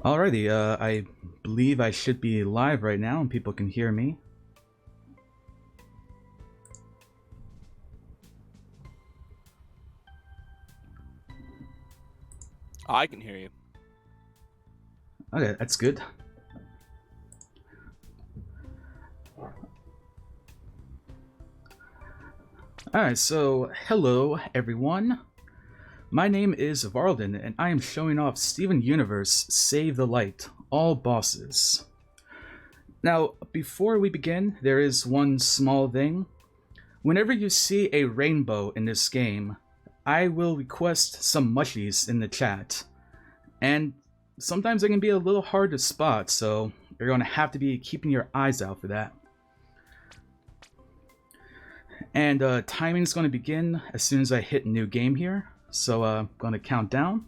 Alrighty, I believe I should be live right now and people can hear me. I can hear you. Okay, that's good. Alright, so hello everyone. My name is Varlden and I am showing off Steven Universe Save the Light, all bosses. Now, before we begin, there is one small thing. Whenever you see a rainbow in this game, I will request some mushies in the chat. And sometimes they can be a little hard to spot, so you're going to have to be keeping your eyes out for that. And timing's going to begin as soon as I hit new game here. So I'm going to count down.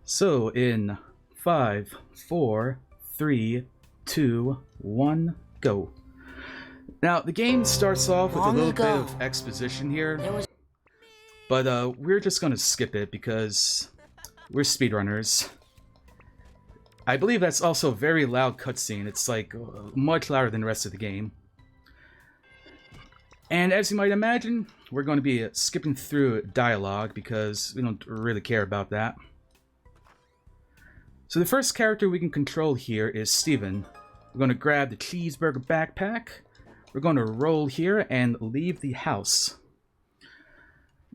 So in 5, 4, 3, 2, 1, go. Now the game starts off with a little bit of exposition here, but we're just going to skip it because we're speedrunners. I believe that's also a very loud cutscene. It's like much louder than the rest of the game. And as you might imagine, we're going to be skipping through dialogue because we don't really care about that. So the first character we can control here is Steven. We're going to grab the cheeseburger backpack. We're going to roll here and leave the house.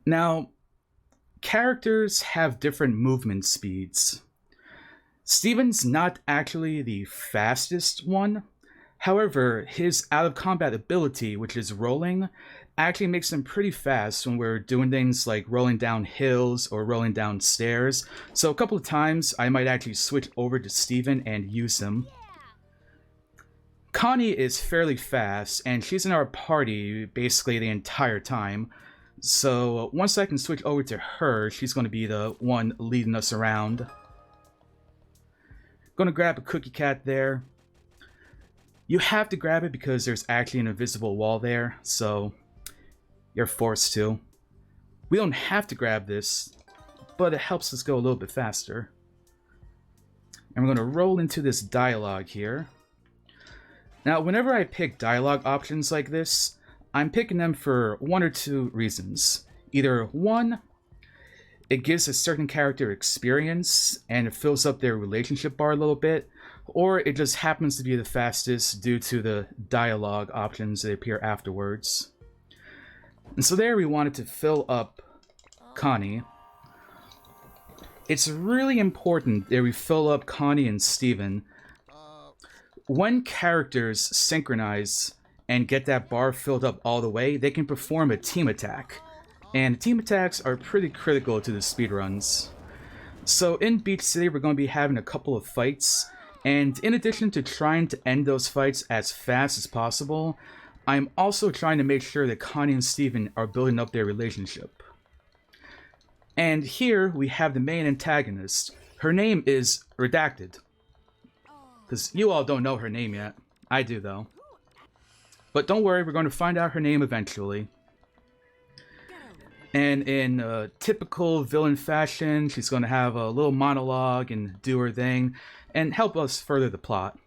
Now, characters have different movement speeds. Steven's not actually the fastest one. However, his out-of-combat ability, which is rolling, actually makes him pretty fast when we're doing things like rolling down hills or rolling down stairs. So a couple of times, I might actually switch over to Steven and use him. Connie is fairly fast, and she's in our party basically the entire time. So once I can switch over to her, she's going to be the one leading us around. Gonna grab a cookie cat there. You have to grab it because there's actually an invisible wall there, so you're forced to. We don't have to grab this, but it helps us go a little bit faster. And we're going to roll into this dialogue here. Now, whenever I pick dialogue options like this, I'm picking them for one or two reasons. Either one, it gives a certain character experience and it fills up their relationship bar a little bit, or it just happens to be the fastest due to the dialogue options that appear afterwards. And so there we wanted to fill up Connie. It's really important that we fill up Connie and Steven. When characters synchronize and get that bar filled up all the way, they can perform a team attack. And team attacks are pretty critical to the speedruns. So in Beach City, we're going to be having a couple of fights. And in addition to trying to end those fights as fast as possible, I'm also trying to make sure that Connie and Steven are building up their relationship. And here we have the main antagonist. Her name is Redacted. Because you all don't know her name yet. I do though. But don't worry, we're going to find out her name eventually. And in typical villain fashion, she's going to have a little monologue and do her thing, and help us further the plot.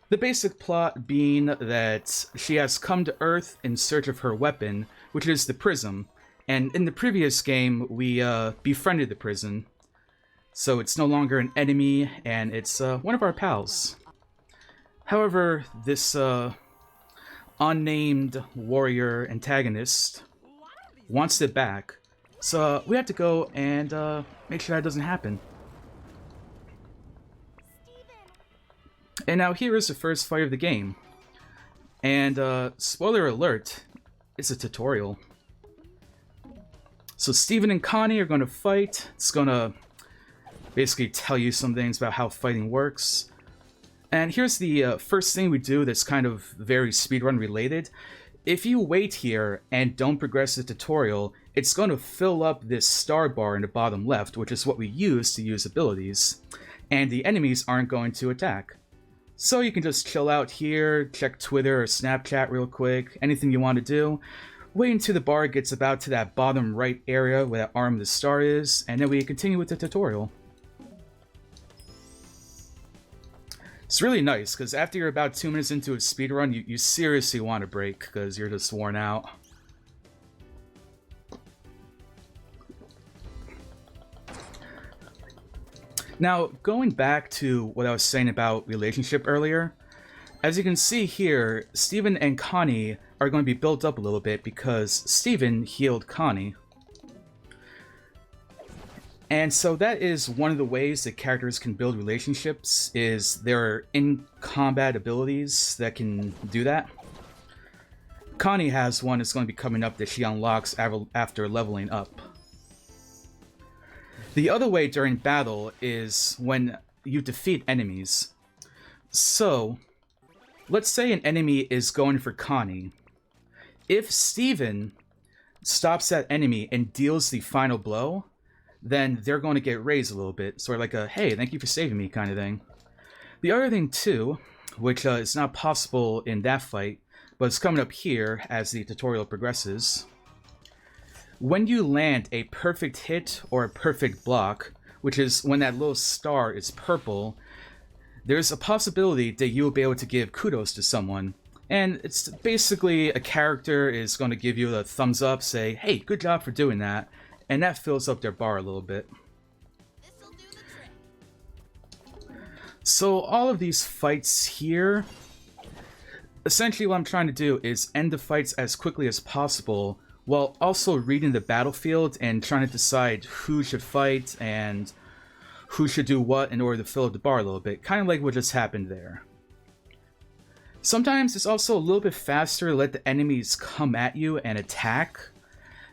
The basic plot being that she has come to Earth in search of her weapon, which is the Prism, and in the previous game, we befriended the Prism. So it's no longer an enemy, and it's one of our pals. However, this unnamed warrior antagonist wants it back, so we have to go and make sure that doesn't happen. And now here is the first fight of the game. And spoiler alert, it's a tutorial. So Steven and Connie are going to fight. It's going to basically tell you some things about how fighting works. And here's the first thing we do that's kind of very speedrun related. If you wait here and don't progress the tutorial, it's going to fill up this star bar in the bottom left, which is what we use to use abilities. And the enemies aren't going to attack. So you can just chill out here, check Twitter or Snapchat real quick, anything you want to do. Wait until the bar gets about to that bottom right area where that arm of the star is, and then we continue with the tutorial. It's really nice, because after you're about 2 minutes into a speedrun, you seriously want to break, because you're just worn out. Now, going back to what I was saying about relationship earlier, as you can see here, Steven and Connie are going to be built up a little bit because Steven healed Connie. And so that is one of the ways that characters can build relationships, is their in-combat abilities that can do that. Connie has one that's going to be coming up that she unlocks after leveling up. The other way during battle is when you defeat enemies. So, let's say an enemy is going for Connie. If Steven stops that enemy and deals the final blow, then they're going to get raised a little bit. Sort of like a, hey, thank you for saving me kind of thing. The other thing too, which is not possible in that fight, but it's coming up here as the tutorial progresses. When you land a perfect hit or a perfect block, which is when that little star is purple, there's a possibility that you will be able to give kudos to someone. And it's basically a character is going to give you a thumbs up, say, hey, good job for doing that. And that fills up their bar a little bit. This'll do the trick. So all of these fights here, essentially what I'm trying to do is end the fights as quickly as possible, while also reading the battlefield and trying to decide who should fight and who should do what in order to fill up the bar a little bit, kind of like what just happened there. Sometimes it's also a little bit faster to let the enemies come at you and attack.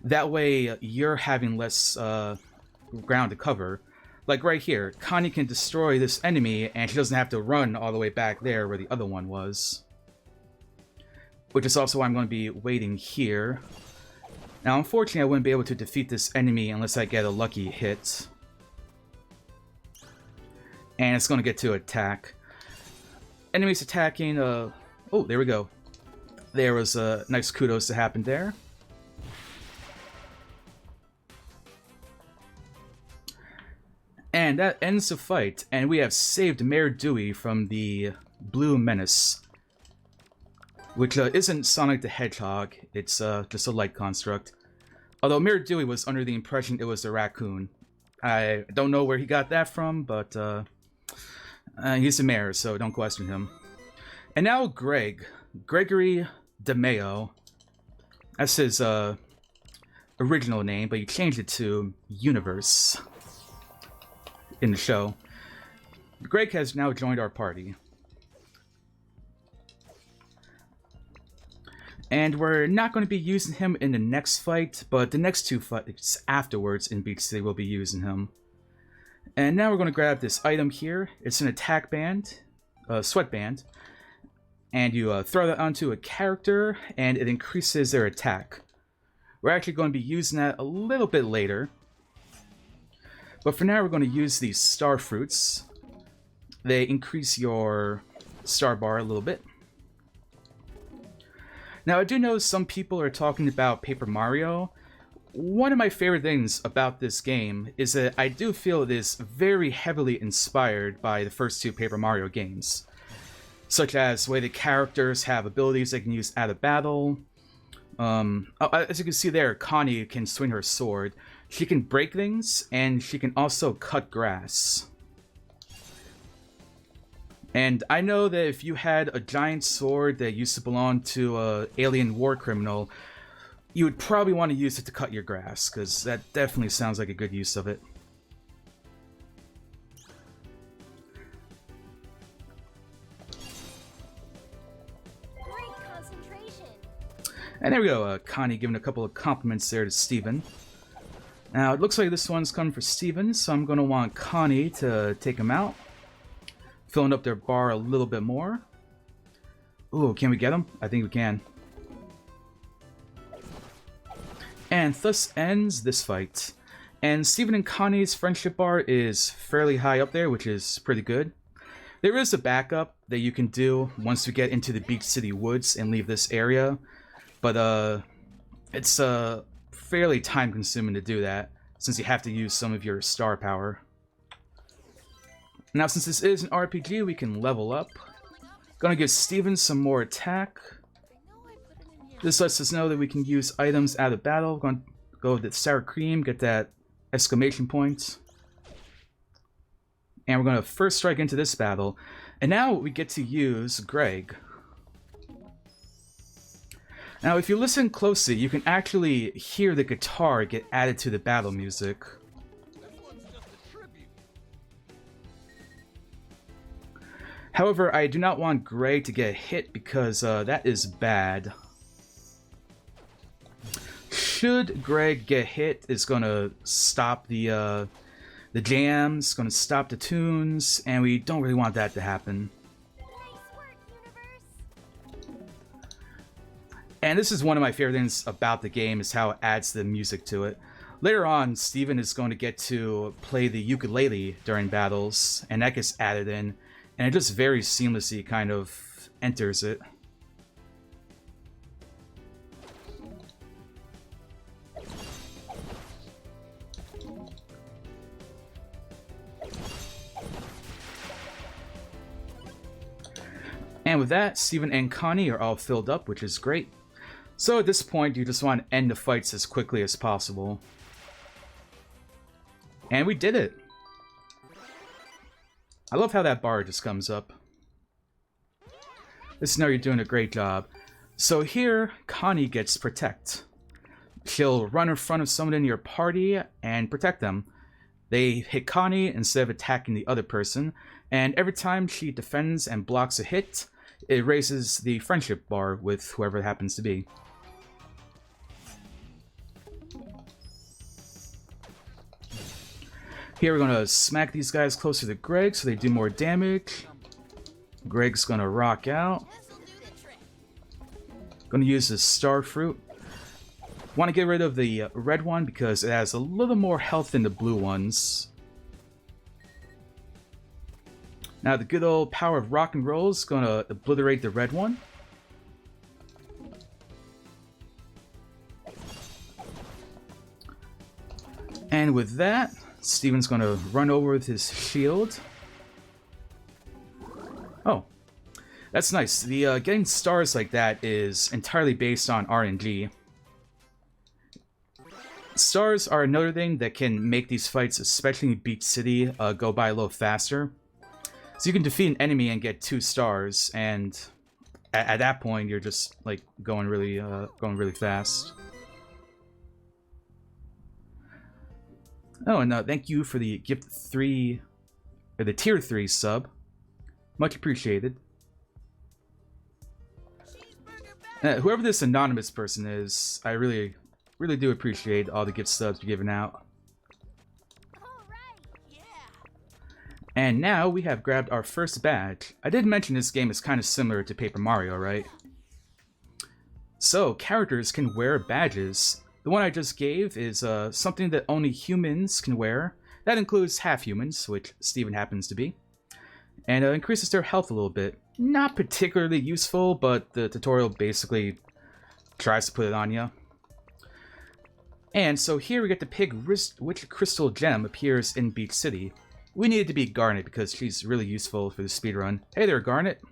That way you're having less ground to cover. Like right here, Connie can destroy this enemy and she doesn't have to run all the way back there where the other one was. Which is also why I'm going to be waiting here. Now unfortunately I wouldn't be able to defeat this enemy unless I get a lucky hit. And it's going to get to attack. Enemies attacking, oh, there we go. There was a nice kudos that happened there. And that ends the fight, and we have saved Mayor Dewey from the Blue Menace. Which isn't Sonic the Hedgehog, it's just a light construct. Although Mayor Dewey was under the impression it was a raccoon. I don't know where he got that from, but he's the mayor, so don't question him. And now Gregory DeMeo. That's his original name, but he changed it to Universe in the show. Greg has now joined our party. And we're not going to be using him in the next fight, but the next two fights afterwards in Beach City we'll be using him. And now we're going to grab this item here. It's an attack band, sweatband. And you throw that onto a character, and it increases their attack. We're actually going to be using that a little bit later. But for now, we're going to use these star fruits. They increase your star bar a little bit. Now, I do know some people are talking about Paper Mario. One of my favorite things about this game is that I do feel it is very heavily inspired by the first two Paper Mario games. Such as the way the characters have abilities they can use out of battle. As you can see there, Connie can swing her sword. She can break things, and she can also cut grass. And I know that if you had a giant sword that used to belong to an alien war criminal, you would probably want to use it to cut your grass, because that definitely sounds like a good use of it. Great concentration. And there we go, Connie giving a couple of compliments there to Steven. Now, it looks like this one's coming for Steven, so I'm going to want Connie to take him out. Filling up their bar a little bit more. Ooh, can we get him? I think we can. And thus ends this fight. And Steven and Connie's friendship bar is fairly high up there, which is pretty good. There is a backup that you can do once we get into the Beach City Woods and leave this area. But it's fairly time consuming to do that, since you have to use some of your star power. Now, since this is an RPG, we can level up. Gonna give Steven some more attack. This lets us know that we can use items out of battle. Gonna go with the sour cream, get that exclamation point. And we're gonna first strike into this battle. And now we get to use Greg. Now, if you listen closely, you can actually hear the guitar get added to the battle music. However, I do not want Greg to get hit because that is bad. Should Greg get hit, it's gonna stop the jams, gonna stop the tunes, and we don't really want that to happen. And this is one of my favorite things about the game, is how it adds the music to it. Later on, Steven is going to get to play the ukulele during battles, and that gets added in, and it just very seamlessly kind of enters it. And with that, Steven and Connie are all filled up, which is great. So at this point, you just want to end the fights as quickly as possible. And we did it! I love how that bar just comes up. This is now you're doing a great job. So here, Connie gets Protect. She'll run in front of someone in your party and protect them. They hit Connie instead of attacking the other person, and every time she defends and blocks a hit, it raises the friendship bar with whoever it happens to be. Here we're gonna smack these guys closer to Greg so they do more damage. Greg's gonna rock out. Gonna use the Star Fruit. Want to get rid of the red one because it has a little more health than the blue ones. Now the good old power of rock and roll is gonna obliterate the red one. And with that, Steven's gonna run over with his shield. Oh, that's nice. The getting stars like that is entirely based on RNG. Stars are another thing that can make these fights, especially in Beach City, go by a little faster. So you can defeat an enemy and get 2 stars, and at that point you're just like going really fast. Oh, and thank you for the gift 3, or the tier 3 sub. Much appreciated. Whoever this anonymous person is, I really do appreciate all the gift subs you're giving out. And now we have grabbed our first badge. I did mention this game is kind of similar to Paper Mario, right? So, characters can wear badges. The one I just gave is something that only humans can wear. That includes half-humans, which Steven happens to be. And increases their health a little bit. Not particularly useful, but the tutorial basically tries to put it on you. And so here we get to pick which crystal gem appears in Beach City. We need it to be Garnet because she's really useful for the speedrun. Hey there, Garnet.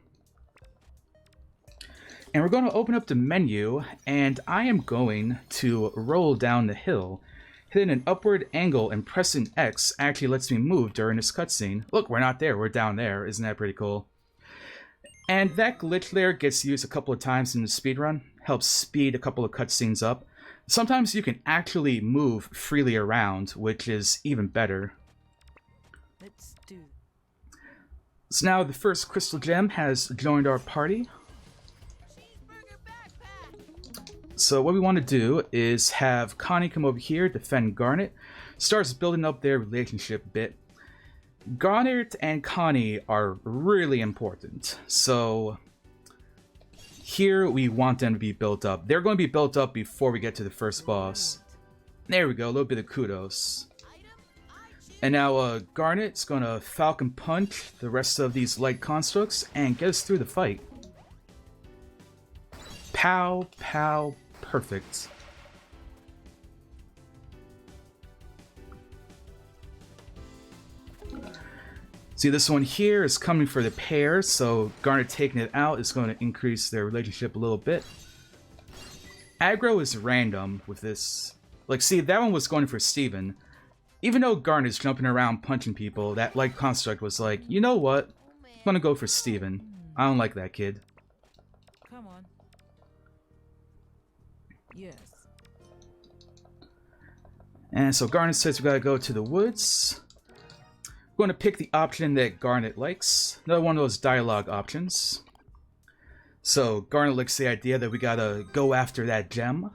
And we're going to open up the menu, and I am going to roll down the hill. Hitting an upward angle and pressing X actually lets me move during this cutscene. Look, we're not there, we're down there. Isn't that pretty cool? And that glitch there gets used a couple of times in the speedrun. Helps speed a couple of cutscenes up. Sometimes you can actually move freely around, which is even better. Let's do. So now the first crystal gem has joined our party. So what we want to do is have Connie come over here, defend Garnet. Starts building up their relationship a bit. Garnet and Connie are really important. So here we want them to be built up. They're going to be built up before we get to the first boss. There we go, a little bit of kudos. And now Garnet's going to Falcon Punch the rest of these light constructs and get us through the fight. Pow, pow, perfect. See, this one here is coming for the pair, so Garnet taking it out is going to increase their relationship a little bit. Aggro is random with this. Like, see, that one was going for Steven. Even though Garnet's jumping around punching people, that light construct was like, you know what? I'm gonna go for Steven. I don't like that kid. Come on. Yes. And so Garnet says we gotta go to the woods. We're going to pick the option that Garnet likes. Another one of those dialogue options. So Garnet likes the idea that we gotta go after that gem.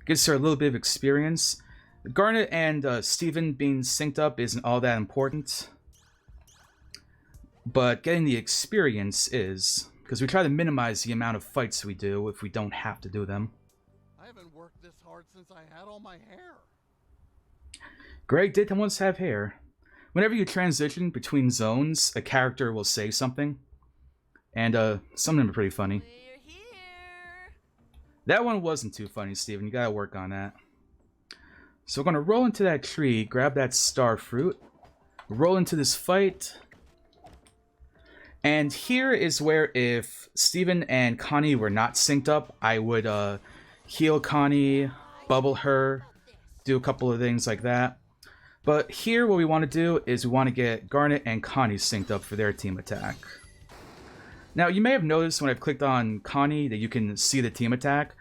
Gives her a little bit of experience. Garnet and Steven being synced up isn't all that important. But getting the experience is. Because we try to minimize the amount of fights we do if we don't have to do them. I haven't worked this hard since I had all my hair. Greg did once have hair. Whenever you transition between zones, a character will say something. And some of them are pretty funny. We're here. That one wasn't too funny, Steven. You gotta work on that. So we're gonna roll into that tree, grab that star fruit, roll into this fight. And here is where if Steven and Connie were not synced up, I would heal Connie, bubble her, do a couple of things like that. But here what we want to do is we want to get Garnet and Connie synced up for their team attack. Now you may have noticed when I've clicked on Connie that you can see the team attack.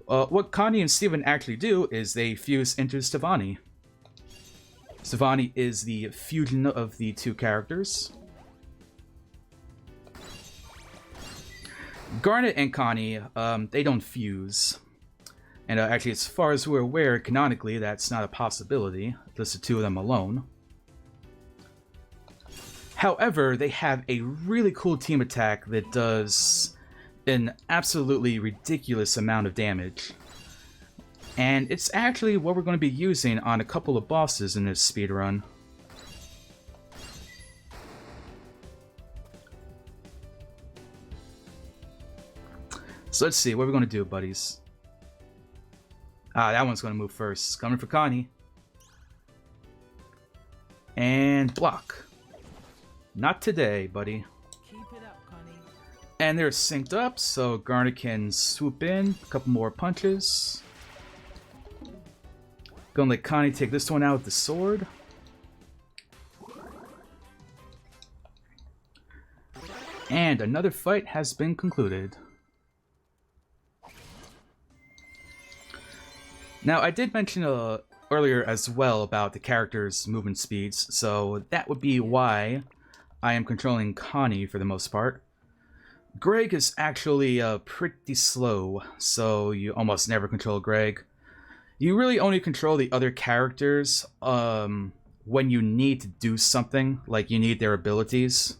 What Connie and Steven actually do is they fuse into Stevonnie. Stevonnie is the fusion of the two characters. Garnet and Connie, they don't fuse. And actually, as far as we're aware, canonically, that's not a possibility. Just the two of them alone. However, they have a really cool team attack that does an absolutely ridiculous amount of damage. And it's actually what we're going to be using on a couple of bosses in this speedrun. So let's see, what are we going to do, buddies? Ah, that one's going to move first. It's coming for Connie. And block. Not today, buddy. Keep it up, Connie. And they're synced up, so Garnet can swoop in. A couple more punches. Gonna let Connie take this one out with the sword. And another fight has been concluded. Now, I did mention earlier as well about the character's movement speeds, so that would be why I am controlling Connie for the most part. Greg is actually pretty slow, so you almost never control Greg. You really only control the other characters when you need to do something, like you need their abilities.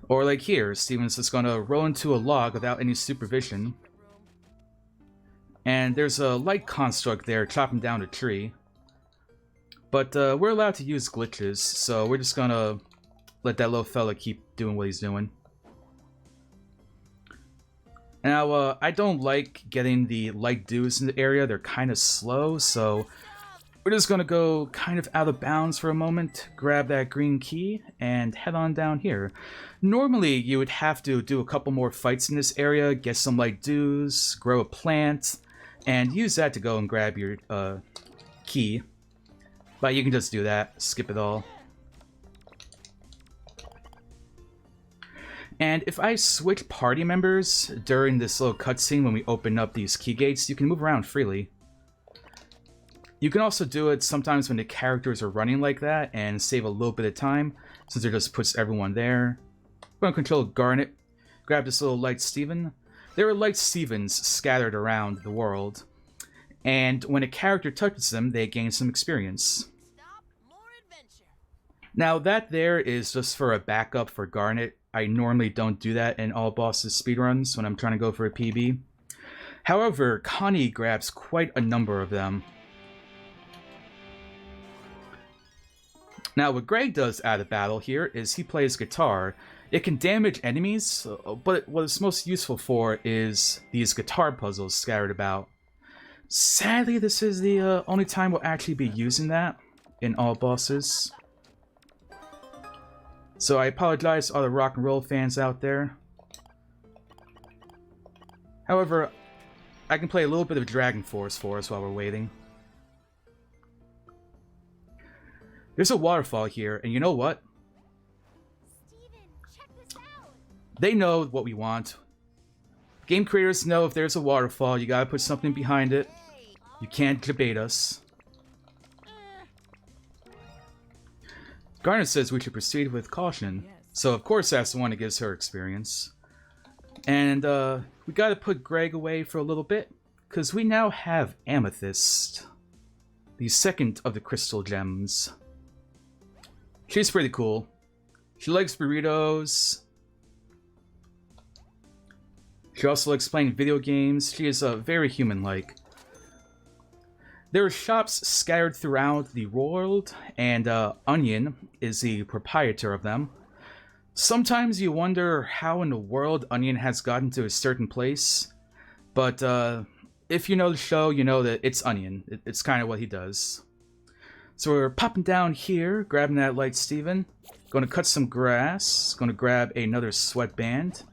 Or like here, Steven's just gonna roll into a log without any supervision. And there's a light construct there chopping down a tree. But we're allowed to use glitches, so we're just gonna let that little fella keep doing what he's doing. Now, I don't like getting the light dews in the area. They're kind of slow, so we're just gonna go kind of out of bounds for a moment, grab that green key, and head on down here. Normally, you would have to do a couple more fights in this area, get some light dews, grow a plant, and use that to go and grab your key. But you can just do that, skip it all. And if I switch party members during this little cutscene when we open up these key gates, you can move around freely. You can also do it sometimes when the characters are running like that and save a little bit of time, since it just puts everyone there. I'm going to control Garnet, grab this little light Steven. There are light Stevens scattered around the world, and when a character touches them, they gain some experience. Stop, more adventure. Now that there is just for a backup for Garnet. I normally don't do that in all bosses speedruns when I'm trying to go for a PB. However, Connie grabs quite a number of them. Now what Greg does out of battle here is he plays guitar. It can damage enemies, but what it's most useful for is these guitar puzzles scattered about. Sadly, this is the only time we'll actually be using that. in all bosses. So I apologize to all the rock and roll fans out there. However, I can play a little bit of Dragon Force for us while we're waiting. There's a waterfall here, and you know what? Steven, check this out. They know what we want. Game creators know if there's a waterfall, you gotta put something behind it. Hey, You can't debate us. Garnet says we should proceed with caution. Yes. So of course that's the one that gives her experience. And we gotta put Greg away for a little bit, because we now have Amethyst. The second of the crystal gems. She's pretty cool. She likes burritos. She also likes playing video games. She is very human-like. There are shops scattered throughout the world, and Onion is the proprietor of them. Sometimes you wonder how in the world Onion has gotten to a certain place, but if you know the show, you know that it's Onion. It's kind of what he does. So we're popping down here, grabbing that light Steven. Going to cut some grass. Going to grab another sweatband.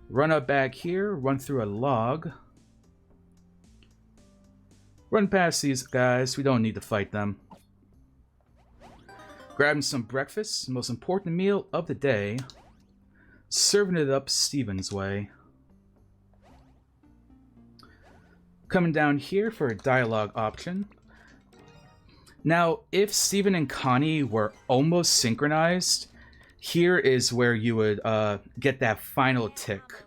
Run up back here, run through a log. Run past these guys, we don't need to fight them. Grabbing some breakfast, most important meal of the day. Serving it up Steven's way. Coming down here for a dialogue option. Now, if Steven and Connie were almost synchronized, here is where you would get that final tick. over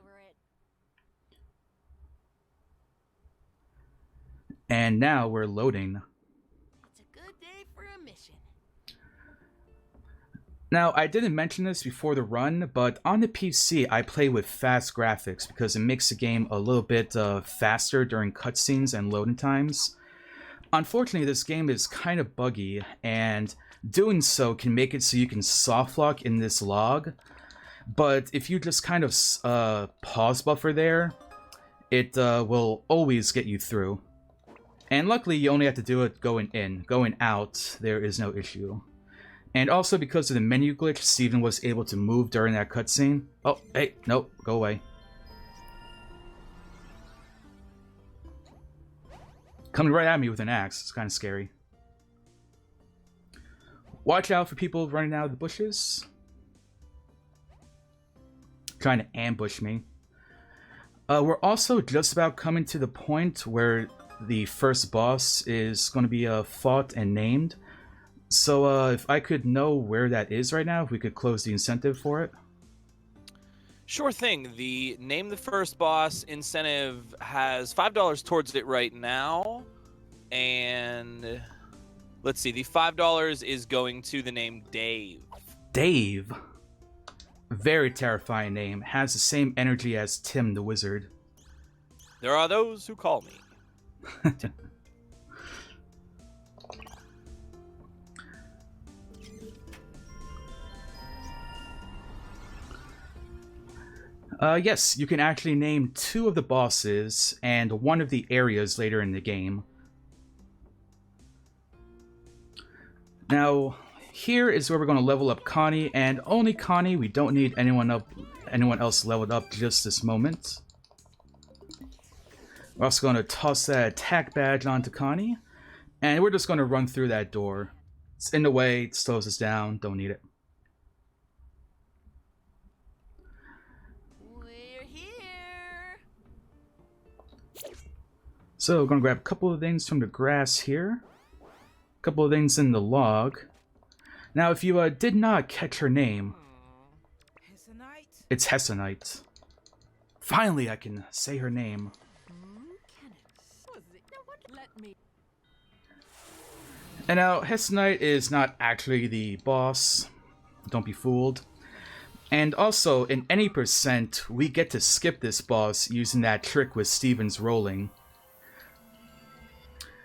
it. And now we're loading. It's a good day for a mission. Now, I didn't mention this before the run, but on the PC, I play with fast graphics because it makes the game a little bit faster during cutscenes and loading times. Unfortunately, this game is kind of buggy, and doing so can make it so you can softlock in this log. But if you just kind of pause buffer there, it will always get you through. And luckily, you only have to do it going in. Going out, there is no issue. And also, because of the menu glitch, Steven was able to move during that cutscene. Oh, hey, nope, go away. Coming right at me with an axe. It's kind of scary. Watch out for people running out of the bushes. Trying to ambush me. We're also just about coming to the point where the first boss is going to be fought and named. So if I could know where that is right now, if we could close the incentive for it. Sure thing. The Name the First Boss incentive has $5 towards it right now. And let's see, the $5 is going to the name Dave. Dave. Very terrifying name. Has the same energy as Tim the Wizard. There are those who call me. Yes, you can actually name 2 of the bosses and 1 of the areas later in the game. Now, here is where we're going to level up Connie, and only Connie. We don't need anyone else leveled up just this moment. We're also going to toss that attack badge onto Connie, and we're just going to run through that door. It's in the way, it slows us down, don't need it. We're here. So we're going to grab a couple of things from the grass here. A couple of things in the log. Now, if you did not catch her name, Hessonite? it's Hessonite. Finally, I can say her name. Was it? No, what? Let me. And now, Hessonite is not actually the boss. Don't be fooled. And also, in any percent, we get to skip this boss using that trick with Steven's rolling.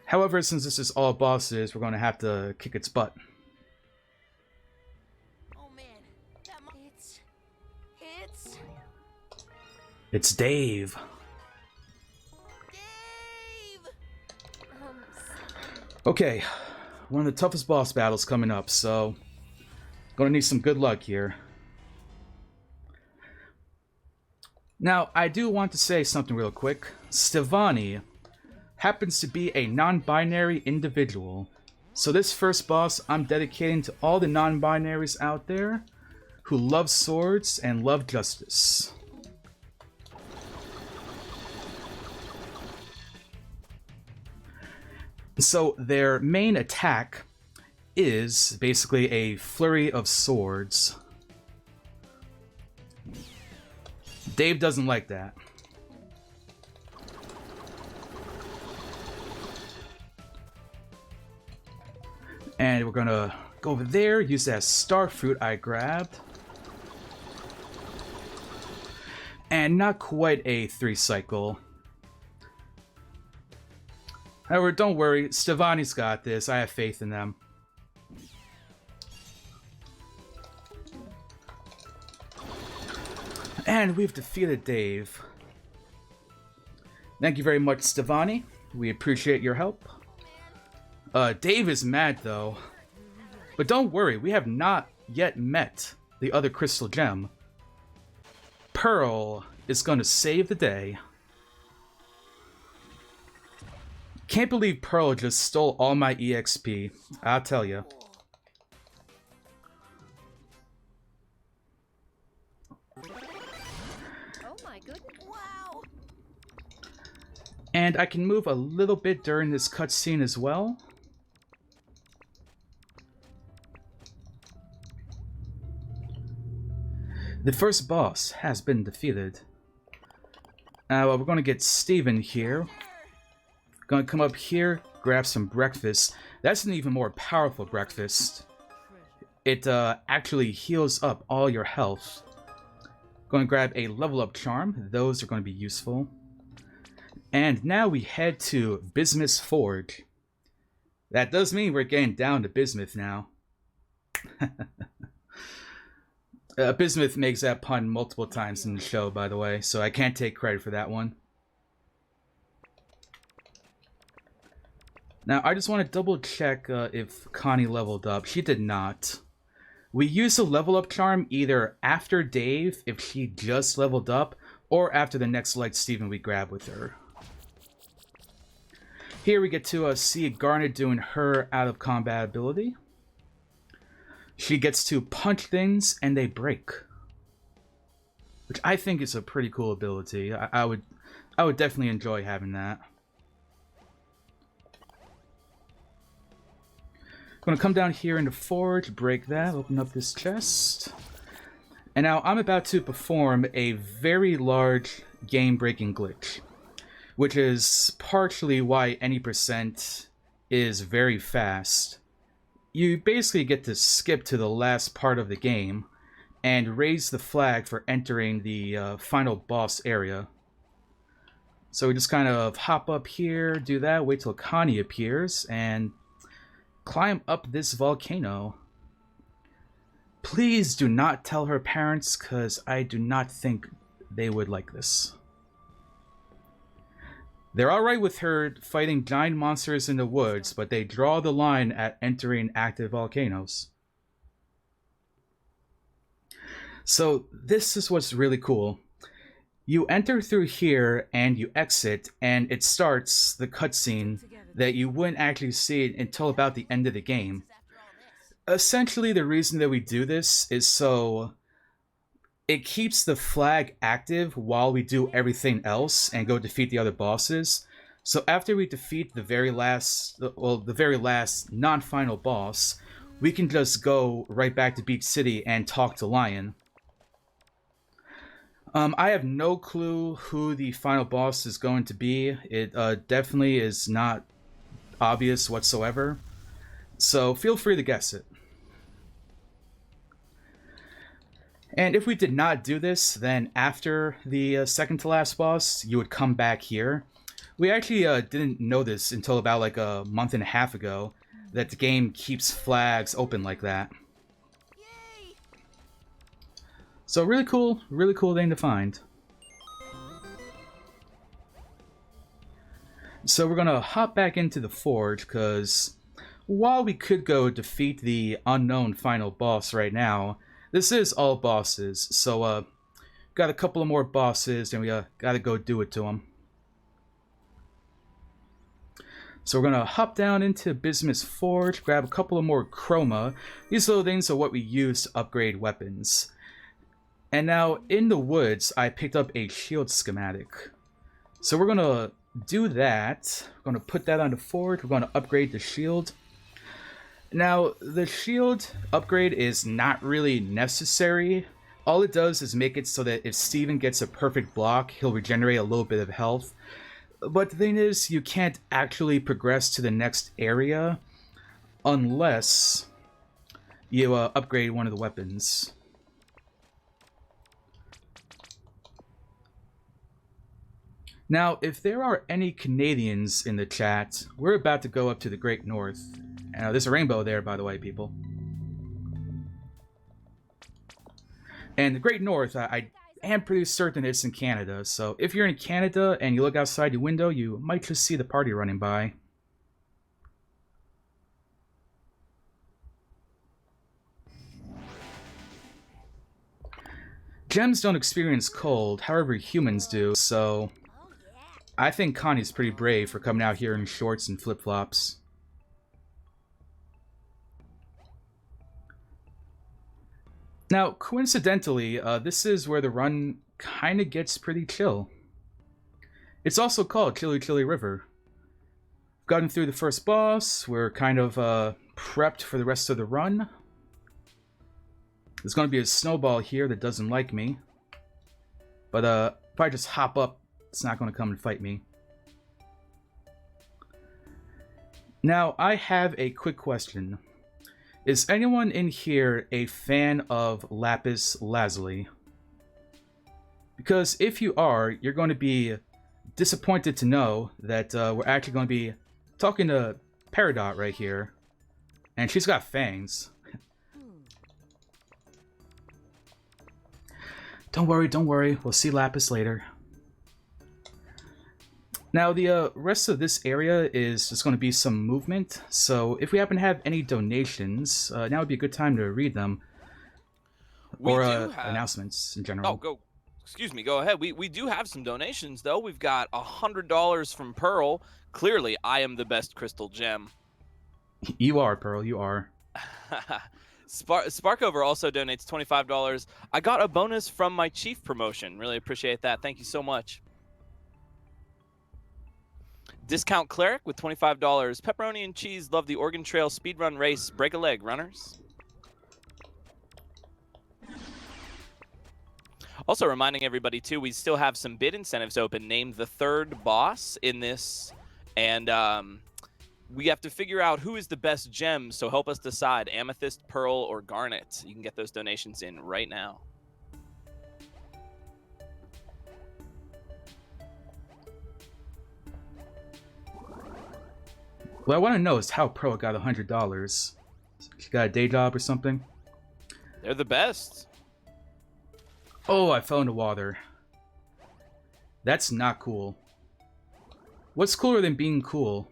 However, since this is all bosses, we're going to have to kick its butt. Oh man, it's It's Dave. Dave. Okay, one of the toughest boss battles coming up, so gonna need some good luck here. Now, I do want to say something real quick. Stevani happens to be a non-binary individual. So this first boss I'm dedicating to all the non-binaries out there who love swords and love justice. So their main attack is basically a flurry of swords. Dave doesn't like that. And we're gonna go over there, use that star fruit I grabbed. And not quite a 3-cycle. However, don't worry, Stevani's got this. I have faith in them. And we've defeated Dave. Thank you very much, Stevani. We appreciate your help. Dave is mad, though. But don't worry, we have not yet met the other crystal gem. Pearl is gonna save the day. Can't believe Pearl just stole all my EXP. I'll tell you. Oh my goodness. Wow. And I can move a little bit during this cutscene as well. The first boss has been defeated. Well, we're gonna get Steven here. Gonna come up here, grab some breakfast. That's an even more powerful breakfast. It actually heals up all your health. Gonna grab a level up charm. Those are gonna be useful. And now we head to Bismuth's Forge. That does mean we're getting down to bismuth now. Bismuth makes that pun multiple times in the show, by the way, so I can't take credit for that one. Now, I just want to double check if Connie leveled up. She did not. We use the level up charm either after Dave, if she just leveled up, or after the next Light Steven we grab with her. Here we get to see Garnet doing her out of combat ability. She gets to punch things and they break, which I think is a pretty cool ability. I would definitely enjoy having that. Gonna come down here in the forge, break that, open up this chest. And now I'm about to perform a very large game-breaking glitch, which is partially why any percent is very fast. You basically get to skip to the last part of the game and raise the flag for entering the final boss area. So we just kind of hop up here, do that, wait till Connie appears, and climb up this volcano. Please do not tell her parents, because I do not think they would like this. They're alright with her fighting giant monsters in the woods, but they draw the line at entering active volcanoes. So this is what's really cool. You enter through here and you exit, and it starts the cutscene that you wouldn't actually see it until about the end of the game. Essentially, the reason that we do this is so it keeps the flag active while we do everything else and go defeat the other bosses. So after we defeat the very last non-final boss, we can just go right back to Beach City and talk to Lion. I have no clue who the final boss is going to be. It definitely is not obvious whatsoever. So feel free to guess it. And if we did not do this, then after the second to last boss, you would come back here. We actually didn't know this until about like a month and a half ago, that the game keeps flags open like that. Yay! So really cool thing to find. So we're gonna hop back into the forge, because while we could go defeat the unknown final boss right now, this is all bosses, so got a couple of more bosses and we gotta go do it to them. So we're gonna hop down into Bismuth's Forge, grab a couple of more chroma. These little things are what we use to upgrade weapons. And now in the woods, I picked up a shield schematic. So we're gonna do that. We're gonna put that on the forge. We're gonna upgrade the shield. Now the shield upgrade is not really necessary. All it does is make it so that if Steven gets a perfect block, he'll regenerate a little bit of health. But the thing is, you can't actually progress to the next area unless you upgrade one of the weapons. Now, if there are any Canadians in the chat, we're about to go up to the Great North. There's a rainbow there, by the way, people. And the Great North, I am pretty certain it's in Canada, so if you're in Canada and you look outside your window, you might just see the party running by. Gems don't experience cold, however humans do, so I think Connie's pretty brave for coming out here in shorts and flip-flops. Now, coincidentally, this is where the run kind of gets pretty chill. It's also called Chilly Chilly River. Gotten through the first boss, we're kind of prepped for the rest of the run. There's going to be a snowball here that doesn't like me. But if I just hop up, it's not going to come and fight me. Now, I have a quick question. Is anyone in here a fan of Lapis Lazuli? Because if you are, you're going to be disappointed to know that we're actually going to be talking to Peridot right here. And she's got fangs. Don't worry, we'll see Lapis later. Now, the rest of this area is just going to be some movement, so if we happen to have any donations, now would be a good time to read them. Or announcements in general. Oh, go ahead. We do have some donations, though. We've got $100 from Pearl. Clearly, I am the best crystal gem. You are, Pearl, you are. Sparkover also donates $25. I got a bonus from my Chief promotion. Really appreciate that. Thank you so much. Discount Cleric with $25. Pepperoni and cheese love the Oregon Trail speedrun race. Break a leg, runners. Also reminding everybody, too, we still have some bid incentives open. Named the third boss in this. And we have to figure out who is the best gem. So help us decide, Amethyst, Pearl, or Garnet. You can get those donations in right now. What I want to know is how Pearl got $100. She got a day job or something? They're the best. Oh, I fell in the water. That's not cool. What's cooler than being cool?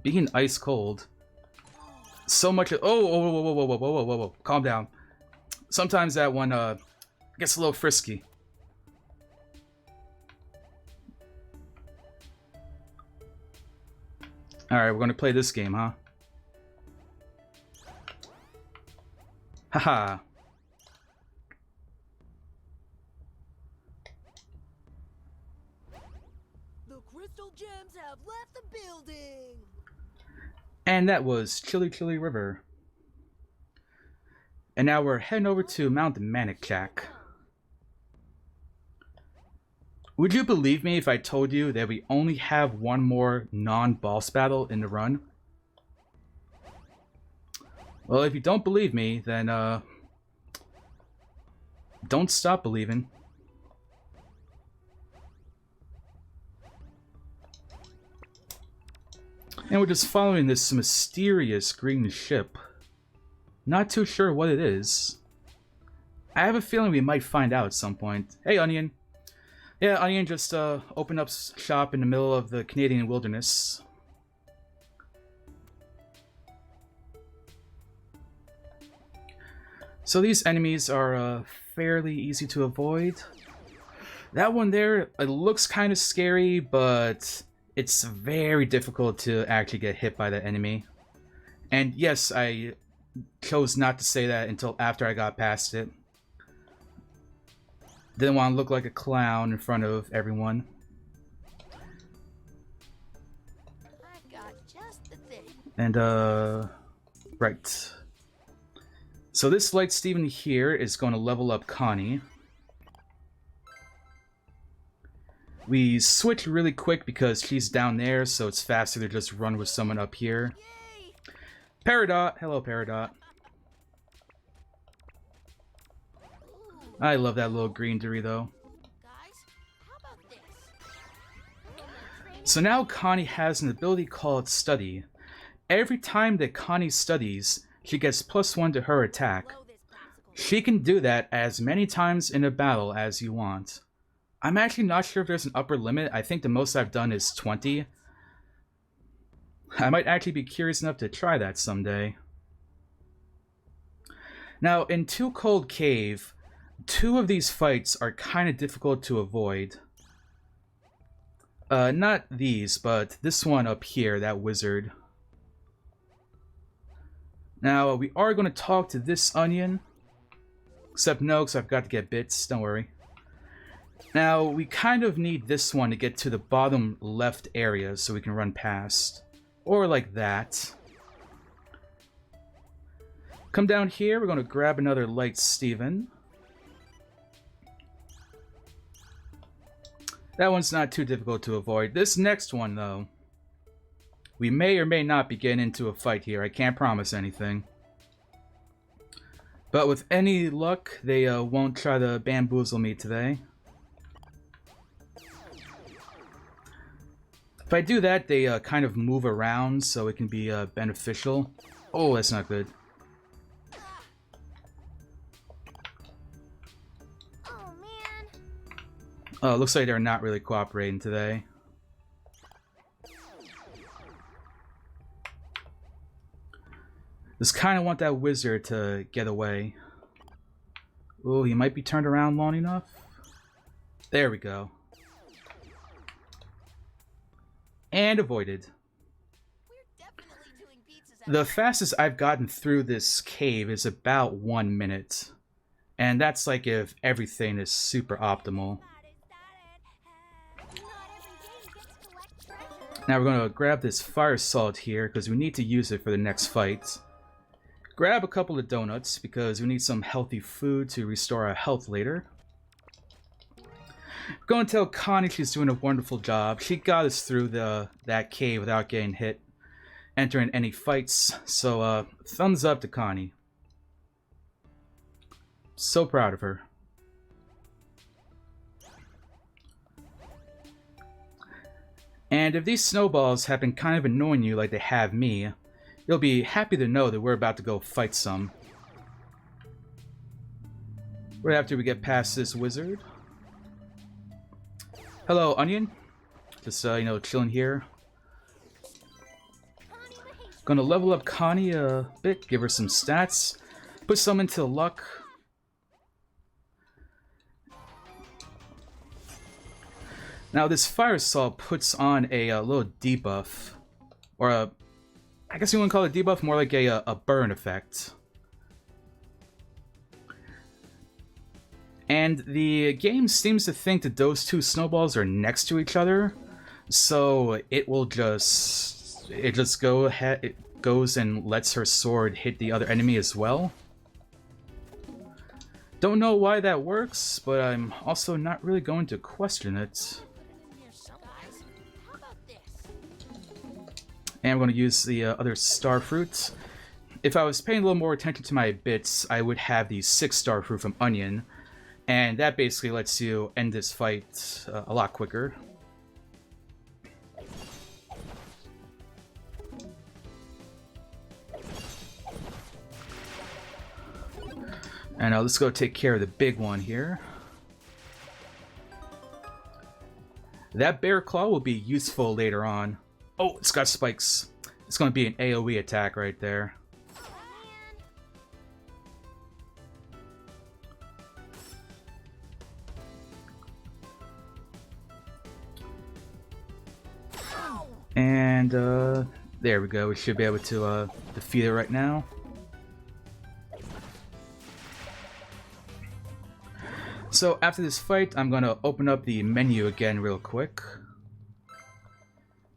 Being ice cold. So much. Whoa. Calm down. Sometimes that one gets a little frisky. Alright, we're gonna play this game, huh? Haha. The crystal gems have left the building. And that was Chilly Chilly River. And now we're heading over to Mount Manachak. Would you believe me if I told you that we only have one more non-boss battle in the run? Well, if you don't believe me, then don't stop believing. And we're just following this mysterious green ship. Not too sure what it is. I have a feeling we might find out at some point. Hey, Onion. Yeah, Onion just opened up shop in the middle of the Canadian wilderness. So these enemies are fairly easy to avoid. That one there, it looks kind of scary, but it's very difficult to actually get hit by that enemy. And yes, I chose not to say that until after I got past it. Didn't want to look like a clown in front of everyone. I've got just the thing. And, right. So this Light Steven here is going to level up Connie. We switch really quick because she's down there, so it's faster to just run with someone up here. Yay! Peridot! Hello, Peridot. Ooh, I love that little green Dorito. guys, how about this? So now Connie has an ability called Study. Every time that Connie studies, she gets +1 to her attack. Blow this popsicle. She can do that as many times in a battle as you want. I'm actually not sure if there's an upper limit. I think the most I've done is 20. I might actually be curious enough to try that someday. Now, in Too Cold Cave, 2 of these fights are kind of difficult to avoid. Not these, but this one up here, that wizard. Now, we are going to talk to this onion. Except no, because I've got to get bits, don't worry. Now, we kind of need this one to get to the bottom left area so we can run past. Or like that. Come down here, we're going to grab another Light Steven. That one's not too difficult to avoid. This next one, though, we may or may not be getting into a fight here. I can't promise anything. But with any luck, they won't try to bamboozle me today. If I do that, they kind of move around, so it can be beneficial. Oh, that's not good. Oh man! Oh, looks like they're not really cooperating today. Just kind of want that wizard to get away. Oh, he might be turned around long enough. There we go. And avoided. We're definitely doing pizzas. The fastest I've gotten through this cave is about 1 minute. And that's like if everything is super optimal. Now we're going to grab this fire salt here because we need to use it for the next fight. Grab a couple of donuts because we need some healthy food to restore our health later. Go and tell Connie she's doing a wonderful job. She got us through that cave without getting hit, entering any fights. So thumbs up to Connie. So proud of her. And if these snowballs have been kind of annoying you like they have me, you'll be happy to know that we're about to go fight some. Right after we get past this wizard. Hello, Onion. Just, you know, chilling here. Gonna level up Connie a bit, give her some stats, put some into luck. Now this fire salt puts on a little debuff, or a, I guess you wouldn't call it a debuff, more like a burn effect. And the game seems to think that those 2 snowballs are next to each other, so it will just go ahead, it goes and lets her sword hit the other enemy as well. Don't know why that works, but I'm also not really going to question it. Guys, how about this? And I'm going to use the other star fruits. If I was paying a little more attention to my bits, I would have the 6-star fruit from Onion. And that basically lets you end this fight a lot quicker. And let's go take care of the big one here. That bear claw will be useful later on. Oh, it's got spikes. It's going to be an AoE attack right there. And there we go. We should be able to defeat it right now. So after this fight, I'm gonna open up the menu again real quick.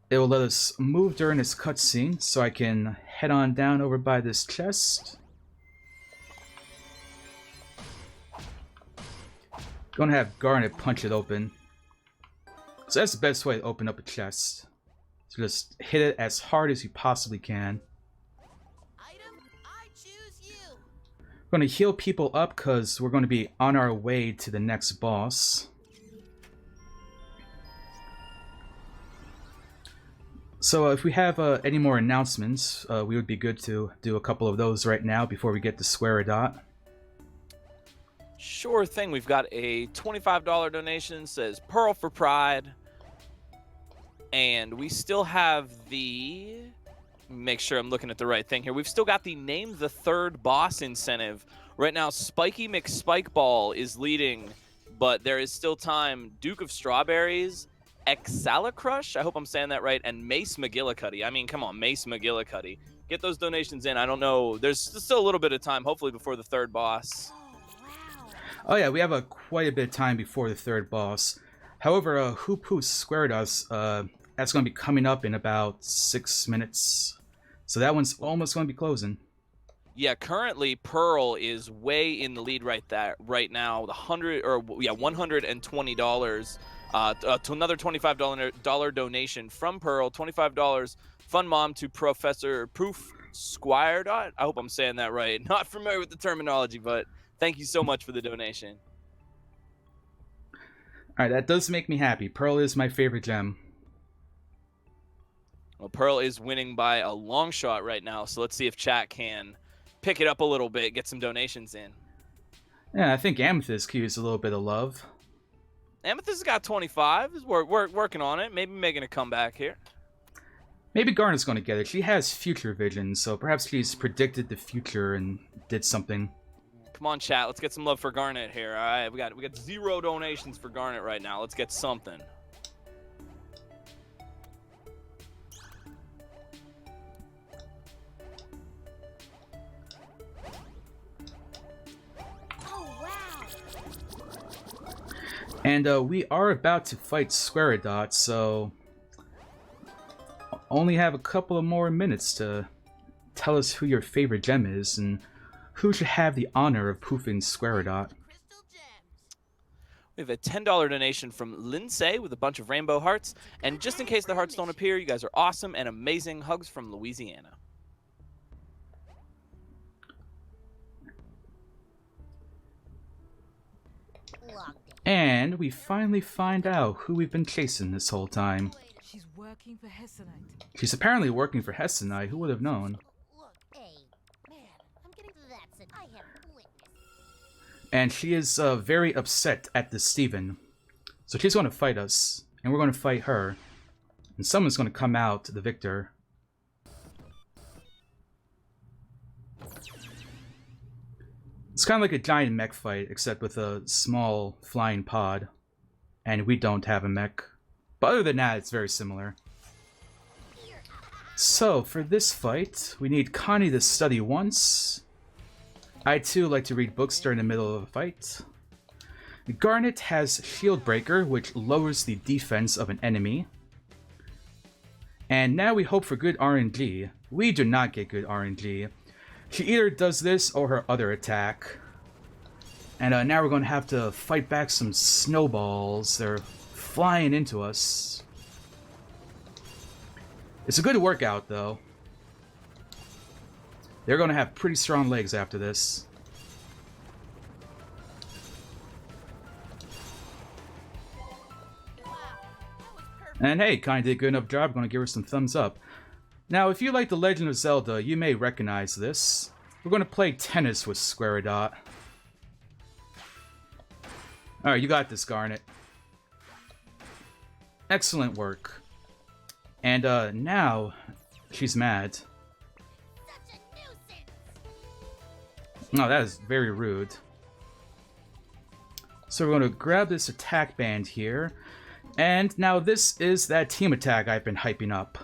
It will let us move during this cutscene, so I can head on down over by this chest. Gonna have Garnet punch it open. So that's the best way to open up a chest. So just hit it as hard as you possibly can. Item, I choose you. We're gonna heal people up because we're gonna be on our way to the next boss. So if we have any more announcements, we would be good to do a couple of those right now before we get to Squaridot. Sure thing. We've got a $25 donation, says Pearl for Pride. And we still have the... Make sure I'm looking at the right thing here. We've still got the Name the Third Boss incentive. Right now, Spiky McSpikeball is leading, but there is still time. Duke of Strawberries, Exalicrush, I hope I'm saying that right, and Mace McGillicuddy. I mean, come on, Mace McGillicuddy. Get those donations in. I don't know. There's still a little bit of time, hopefully, before the third boss. Oh yeah, we have quite a bit of time before the third boss. However, Hoop Hoop Squaridot, that's going to be coming up in about 6 minutes. So that one's almost going to be closing. Yeah, currently Pearl is way in the lead right now. $120 to another $25 donation from Pearl. $25 Fun Mom to Professor Proof Squaredot. I hope I'm saying that right. Not familiar with the terminology, but thank you so much for the donation. Alright, that does make me happy. Pearl is my favorite gem. Well, Pearl is winning by a long shot right now, so let's see if chat can pick it up a little bit, get some donations in. Yeah, I think Amethyst could use a little bit of love. Amethyst has got 25. Is working on it. Maybe making a comeback here. Maybe Garnet's going to get it. She has future vision, so perhaps she's predicted the future and did something. Come on, chat. Let's get some love for Garnet here. All right, we got 0 donations for Garnet right now. Let's get something. And we are about to fight Squaridot, so only have a couple of more minutes to tell us who your favorite gem is and who should have the honor of poofing Squaridot. We have a $10 donation from Lindsay with a bunch of rainbow hearts. And just in case the hearts don't appear, you guys are awesome and amazing. Hugs from Louisiana. And we finally find out who we've been chasing this whole time. She's working for Hessenite. She's apparently working for Hessenite. Who would have known? Look, hey, man, I'm getting to that since I have witnessed. And she is very upset at this Steven. So she's going to fight us, and we're going to fight her. And someone's going to come out the victor. It's kind of like a giant mech fight, except with a small flying pod. And we don't have a mech. But other than that, it's very similar. So, for this fight, we need Connie to study once. I too like to read books during the middle of a fight. Garnet has Shield Breaker, which lowers the defense of an enemy. And now we hope for good RNG. We do not get good RNG. She either does this or her other attack. And now we're going to have to fight back some snowballs. They're flying into us. It's a good workout, though. They're going to have pretty strong legs after this. And hey, Connie did a good enough job. I'm going to give her some thumbs up. Now, if you like The Legend of Zelda, you may recognize this. We're going to play tennis with Squaridot. Alright, you got this, Garnet. Excellent work. And now she's mad. Such a nuisance. No, that is very rude. So we're going to grab this attack band here. And now this is that team attack I've been hyping up.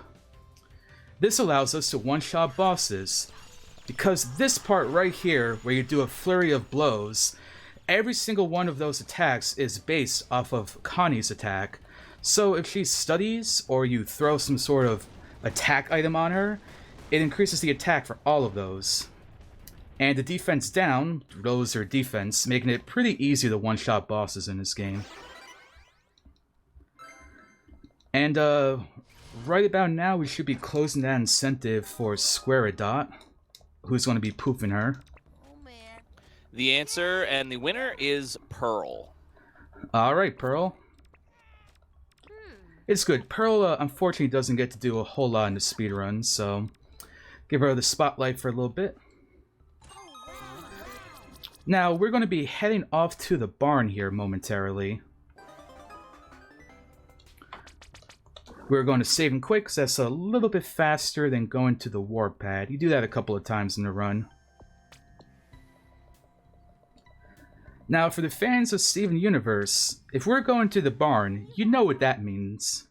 This allows us to one-shot bosses. Because this part right here, where you do a flurry of blows, every single one of those attacks is based off of Connie's attack. So if she studies, or you throw some sort of attack item on her, it increases the attack for all of those. And the defense down lowers her defense, making it pretty easy to one-shot bosses in this game. And right about now we should be closing that incentive for Squaridot, who's going to be poofing her. Oh man. The answer and the winner is Pearl. Alright, Pearl. It's good. Pearl, unfortunately, doesn't get to do a whole lot in the speedrun, so give her the spotlight for a little bit. Now, we're going to be heading off to the barn here momentarily. We're going to save and quick, because that's a little bit faster than going to the warp pad. You do that a couple of times in the run. Now, for the fans of Steven Universe, if we're going to the barn, you know what that means.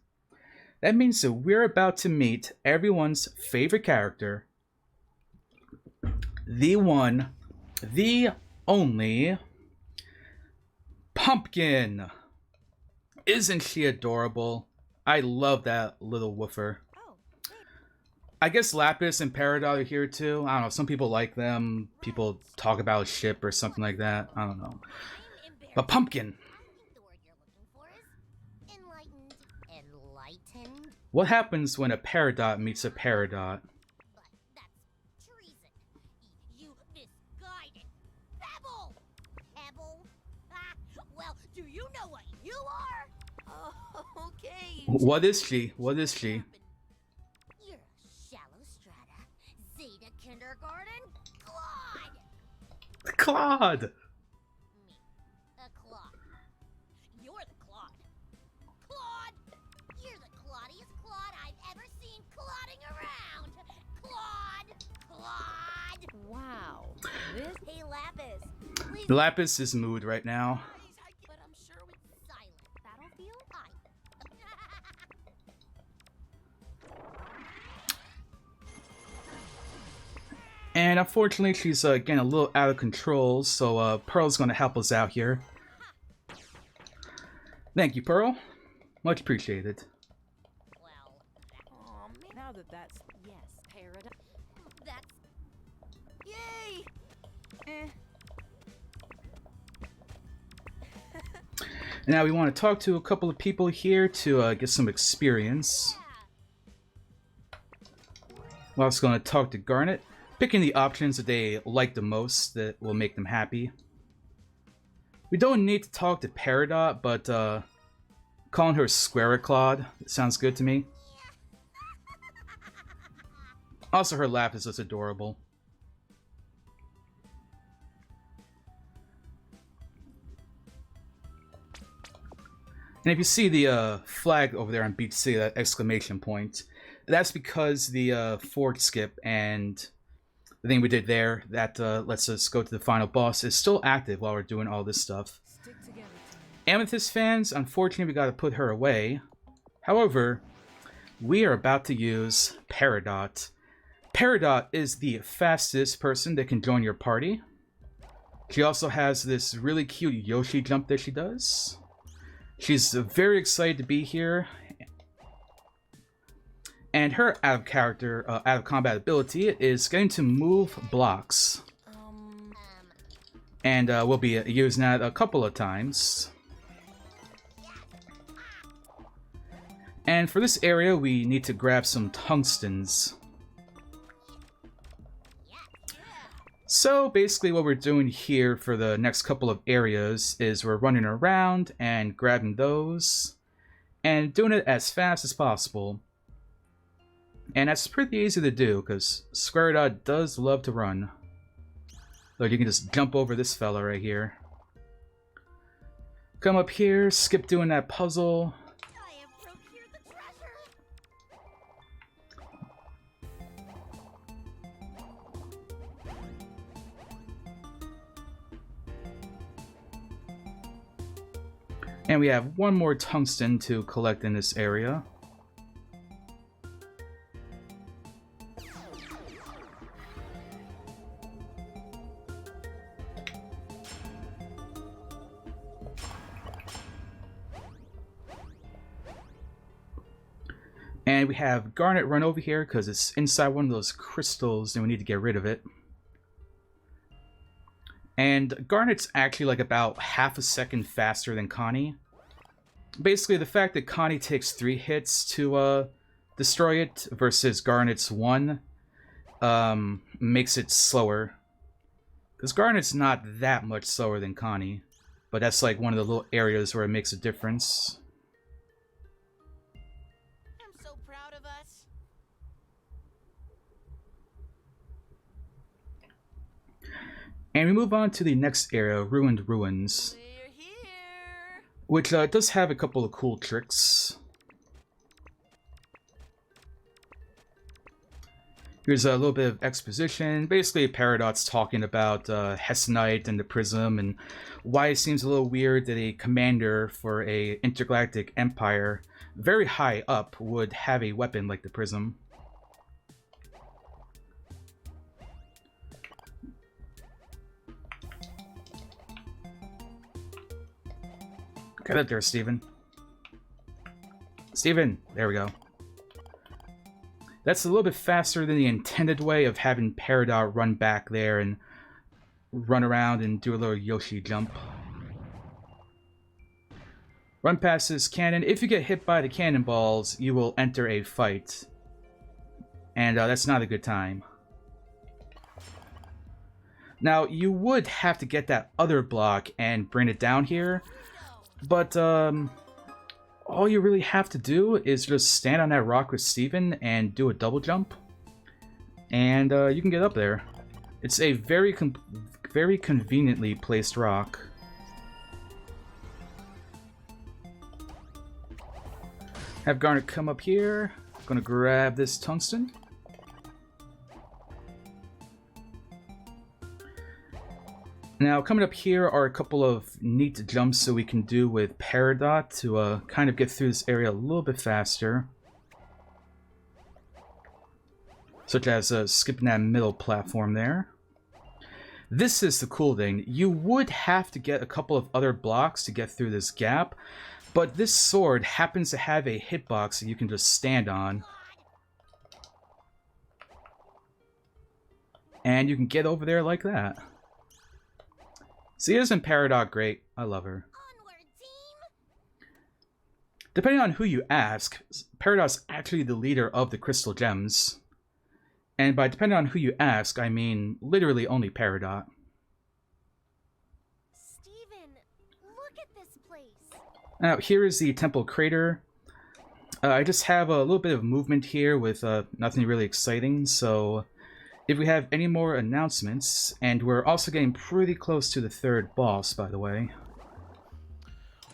That means that we're about to meet everyone's favorite character. The one, the only, Pumpkin! Isn't she adorable? I love that little woofer. I guess Lapis and Peridot are here too. I don't know, some people like them. People talk about a ship or something like that. I don't know. But Pumpkin! The word you're looking for is enlightened. Enlightened? What happens when a Peridot meets a Peridot? But that's treason. You misguided. Pebble! Pebble? Ah, well, do you know what you are? Oh, okay. What is she? What is she? You're a shallow strata. Zeta kindergarten? Claude! Claude! Me. A Claude. You're the Claude. Claude! You're the Claudiest Claude I've ever seen clodding around. Claude! Claude! Wow. This Hey, Lapis. Please. Lapis is mood right now. But I'm sure it's silent. Battlefield? I. And unfortunately, she's getting a little out of control, so Pearl's going to help us out here. Thank you, Pearl. Much appreciated. Well, Aw, now that's yes, paradise. that's. Yay! Eh. Now we want to talk to a couple of people here to get some experience. We're also going to talk to Garnet, picking the options that they like the most that will make them happy. We don't need to talk to Peridot, but calling her Squareclawed sounds good to me. Also, her laugh is just adorable. And if you see the flag over there on Beach City, that exclamation point, that's because the fork skip and the thing we did there that lets us go to the final boss is still active while we're doing all this stuff. Stick together, team. Amethyst fans, unfortunately we gotta put her away. However, we are about to use Peridot. Peridot is the fastest person that can join your party. She also has this really cute Yoshi jump that she does. She's very excited to be here. And her out of combat ability is getting to move blocks. And we'll be using that a couple of times. And for this area, we need to grab some tungstens. So basically what we're doing here for the next couple of areas is we're running around and grabbing those and doing it as fast as possible. And that's pretty easy to do because Squaridot does love to run. Look, you can just jump over this fella right here. Come up here, skip doing that puzzle. I have procured the treasure. And we have one more tungsten to collect in this area. And we have Garnet run over here because it's inside one of those crystals and we need to get rid of it. And Garnet's actually like about half a second faster than Connie. Basically, the fact that Connie takes 3 hits to destroy it versus Garnet's 1 makes it slower. Because Garnet's not that much slower than Connie, but that's like one of the little areas where it makes a difference. I'm so proud of us. And we move on to the next area, Ruined Ruins, We're here. which does have a couple of cool tricks. Here's a little bit of exposition. Basically, Peridot's talking about Hessonite and the Prism, and why it seems a little weird that a commander for a intergalactic empire very high up would have a weapon like the Prism. Get up there, Steven. Steven! There we go. That's a little bit faster than the intended way of having Peridot run back there and run around and do a little Yoshi jump. Run past this cannon. If you get hit by the cannonballs, you will enter a fight. And that's not a good time. Now, you would have to get that other block and bring it down here. But, all you really have to do is just stand on that rock with Steven and do a double jump. And you can get up there. It's a very conveniently placed rock. Have Garnet come up here. Gonna grab this tungsten. Now, coming up here are a couple of neat jumps that we can do with Peridot to kind of get through this area a little bit faster. Such as skipping that middle platform there. This is the cool thing. You would have to get a couple of other blocks to get through this gap, but this sword happens to have a hitbox that you can just stand on. And you can get over there like that. See, isn't Peridot great? I love her. Onward, team. Depending on who you ask, Peridot's actually the leader of the Crystal Gems. And by depending on who you ask, I mean literally only Peridot. Steven, look at this place. Now, here is the Temple Crater. I just have a little bit of movement here with nothing really exciting, so if we have any more announcements, and we're also getting pretty close to the 3rd boss, by the way.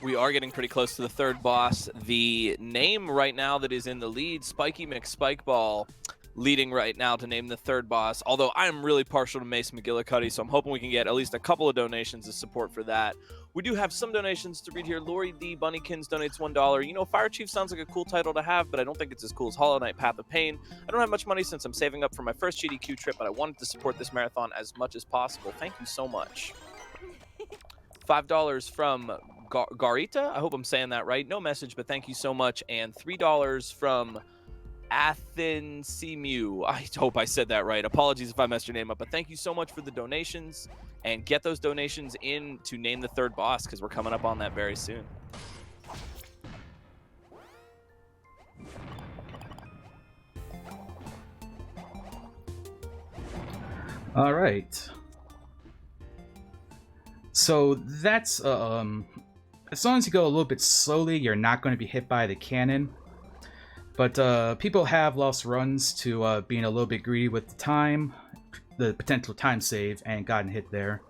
We are getting pretty close to the 3rd boss. The name right now that is in the lead, Spiky McSpikeball, leading right now to name the 3rd boss. Although I'm really partial to Mace McGillicuddy, so I'm hoping we can get at least a couple of donations as support for that. We do have some donations to read here. Lori D. Bunnykins donates $1. You know, Fire Chief sounds like a cool title to have, but I don't think it's as cool as Hollow Knight Path of Pain. I don't have much money since I'm saving up for my first GDQ trip, but I wanted to support this marathon as much as possible. Thank you so much. $5 from Garita. I hope I'm saying that right. No message, but thank you so much. And $3 from Athensimu. I hope I said that right. Apologies if I messed your name up, but thank you so much for the donations. And get those donations in to name the 3rd boss, because we're coming up on that very soon. All right. So that's as long as you go a little bit slowly, you're not going to be hit by the cannon. But people have lost runs to being a little bit greedy with the time, the potential time save, and gotten hit there.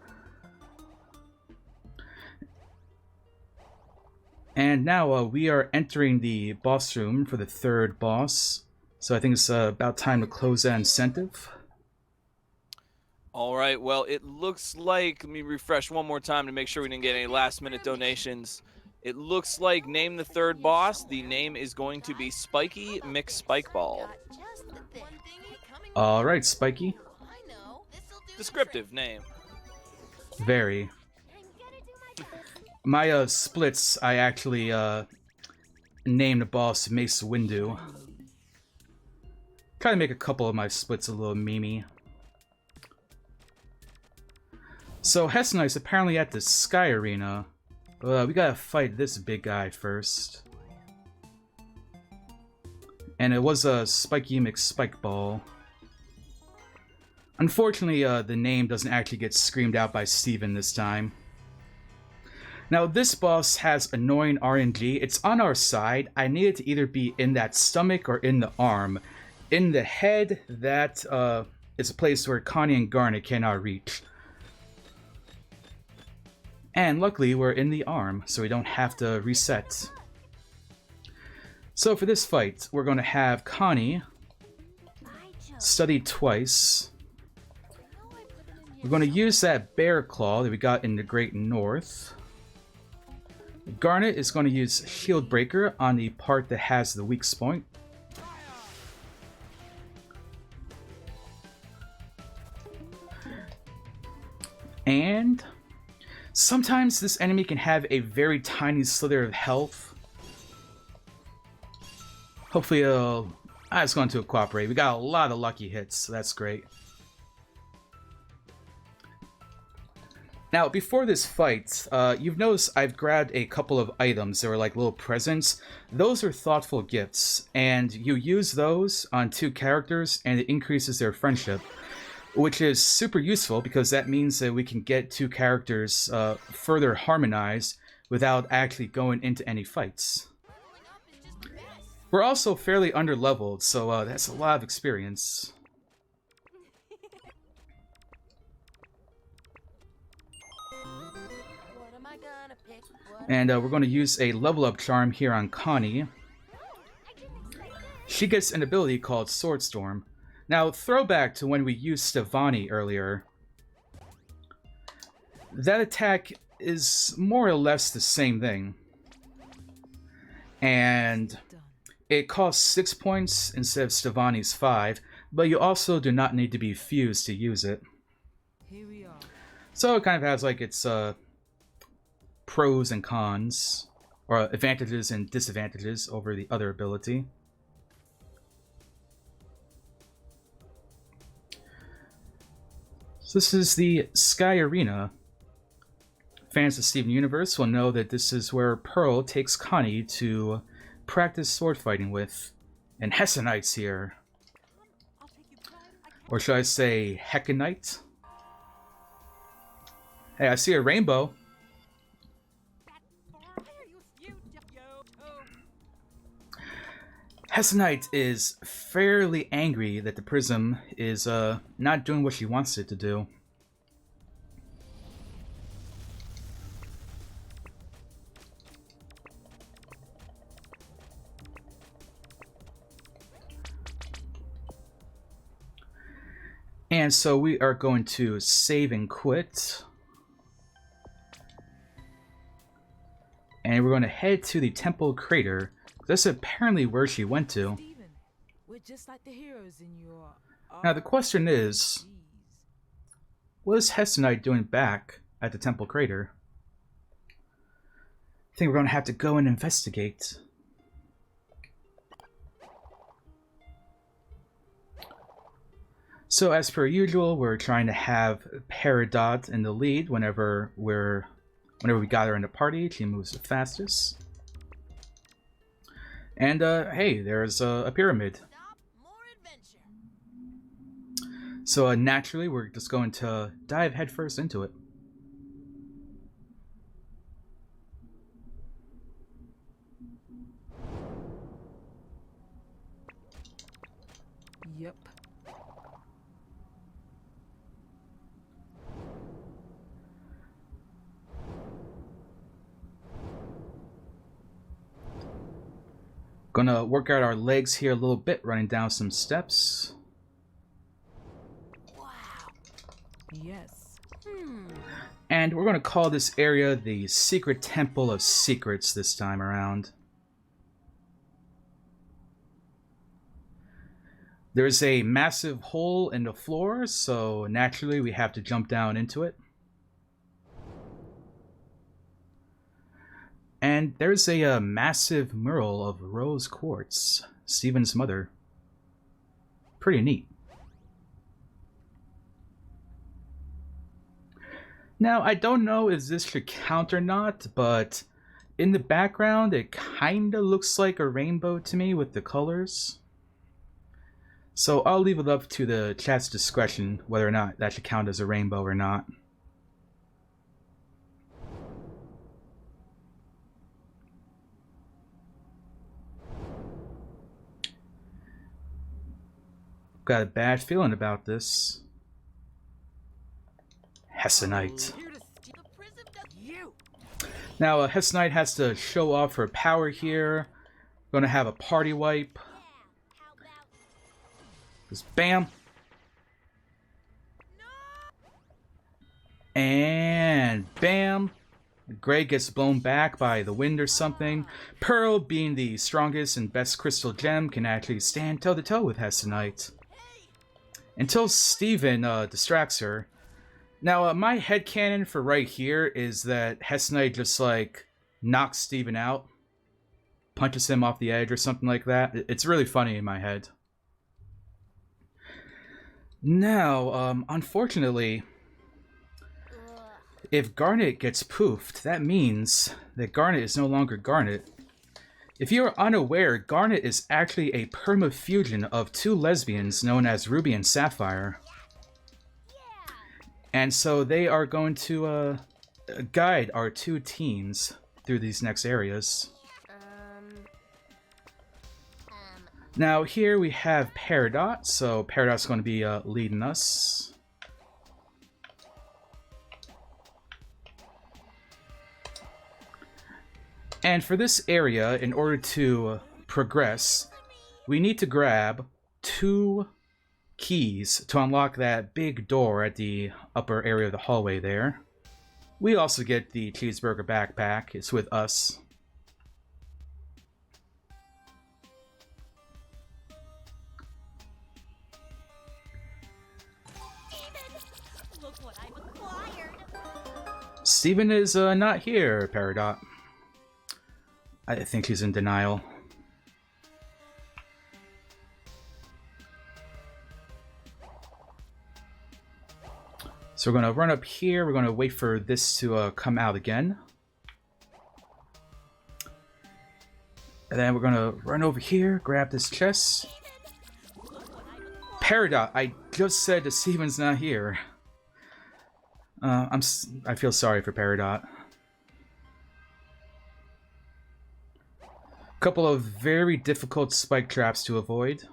And now we are entering the boss room for the 3rd boss. So I think it's about time to close that incentive. All right, well, it looks like, let me refresh one more time to make sure we didn't get any last-minute donations. It looks like name the third boss. The name is going to be Spiky McSpikeball. Got just the thing. All right, Spiky. I know. This'll do the Descriptive name. Very. trick. I'm gonna do my best. My splits, I actually named the boss Mace Windu. Try to make a couple of my splits a little memey. So Hess Knight's apparently at the Sky Arena. We gotta fight this big guy first. And it was a Spiky McSpikeball. Unfortunately, the name doesn't actually get screamed out by Steven this time. Now, this boss has annoying RNG. It's on our side. I need it to either be in that stomach or in the arm. In the head, that is a place where Connie and Garnet cannot reach. And luckily, we're in the arm, so we don't have to reset. So for this fight, we're going to have Connie study twice. We're going to use that Bear Claw that we got in the Great North. Garnet is going to use Shield Breaker on the part that has the weak point. And sometimes this enemy can have a very tiny slither of health. Hopefully it's going to cooperate. We got a lot of lucky hits, so that's great. Now, before this fight, you've noticed I've grabbed a couple of items that were like little presents. Those are thoughtful gifts, and you use those on two characters, and it increases their friendship, which is super useful because that means that we can get two characters further harmonized without actually going into any fights. We're also fairly under-leveled, so that's a lot of experience. What am I gonna pick? And we're going to use a level up charm here on Connie. She gets an ability called Sword Storm. Now, throwback to when we used Stevani earlier. That attack is more or less the same thing. And it costs 6 points instead of Stevani's 5, but you also do not need to be fused to use it. Here we are. So it kind of has like its pros and cons, or advantages and disadvantages over the other ability. So this is the Sky Arena. Fans of Steven Universe will know that this is where Pearl takes Connie to practice sword fighting with, and Hessonite's here. I'll take you prime. I can't. Or should I say Heckonite? Hey, I see a rainbow. Why are you Hessonite is fairly angry that the Prism is not doing what she wants it to do. And so we are going to save and quit. And we're going to head to the Temple Crater. That's apparently where she went to. Steven, we're just like the heroes in your. Now the question is, what is Hessonite doing back at the Temple Crater? I think we're going to have to go and investigate. So as per usual, we're trying to have Peridot in the lead whenever we got her in the party. She moves the fastest. And hey, there's a pyramid. Stop, more adventure. So naturally, we're just going to dive headfirst into it. Yep. Gonna work out our legs here a little bit, running down some steps. Wow. Yes. And we're going to call this area the Secret Temple of Secrets this time around. There's a massive hole in the floor, so naturally we have to jump down into it. And there's a massive mural of rose quartz, Steven's mother. Pretty neat. Now, I don't know if this should count or not, but in the background it kinda looks like a rainbow to me with the colors. So I'll leave it up to the chat's discretion whether or not that should count as a rainbow or not. Got a bad feeling about this. Hessonite. Here to steal the prism does you. Now, Hessonite has to show off her power here. Gonna have a party wipe. Yeah, how about Just bam. And bam. Grey gets blown back by the wind or something. Pearl, being the strongest and best crystal gem, can actually stand toe-to-toe with Hessonite. Until Steven distracts her. Now, my headcanon for right here is that Hessonite just, like, knocks Steven out. Punches him off the edge or something like that. It's really funny in my head. Now, unfortunately, if Garnet gets poofed, that means that Garnet is no longer Garnet. If you are unaware, Garnet is actually a permafusion of two lesbians known as Ruby and Sapphire. And so they are going to guide our two teams through these next areas. Now here we have Peridot, so Peridot's going to be leading us. And for this area, in order to progress, we need to grab 2 keys to unlock that big door at the upper area of the hallway there. We also get the cheeseburger backpack. It's with us. look what I've acquired? Steven is not here, Peridot. I think she's in denial. So we're going to run up here. We're going to wait for this to come out again. And then we're going to run over here, grab this chest. Peridot, I just said that Steven's not here. I feel sorry for Peridot. Couple of very difficult spike traps to avoid.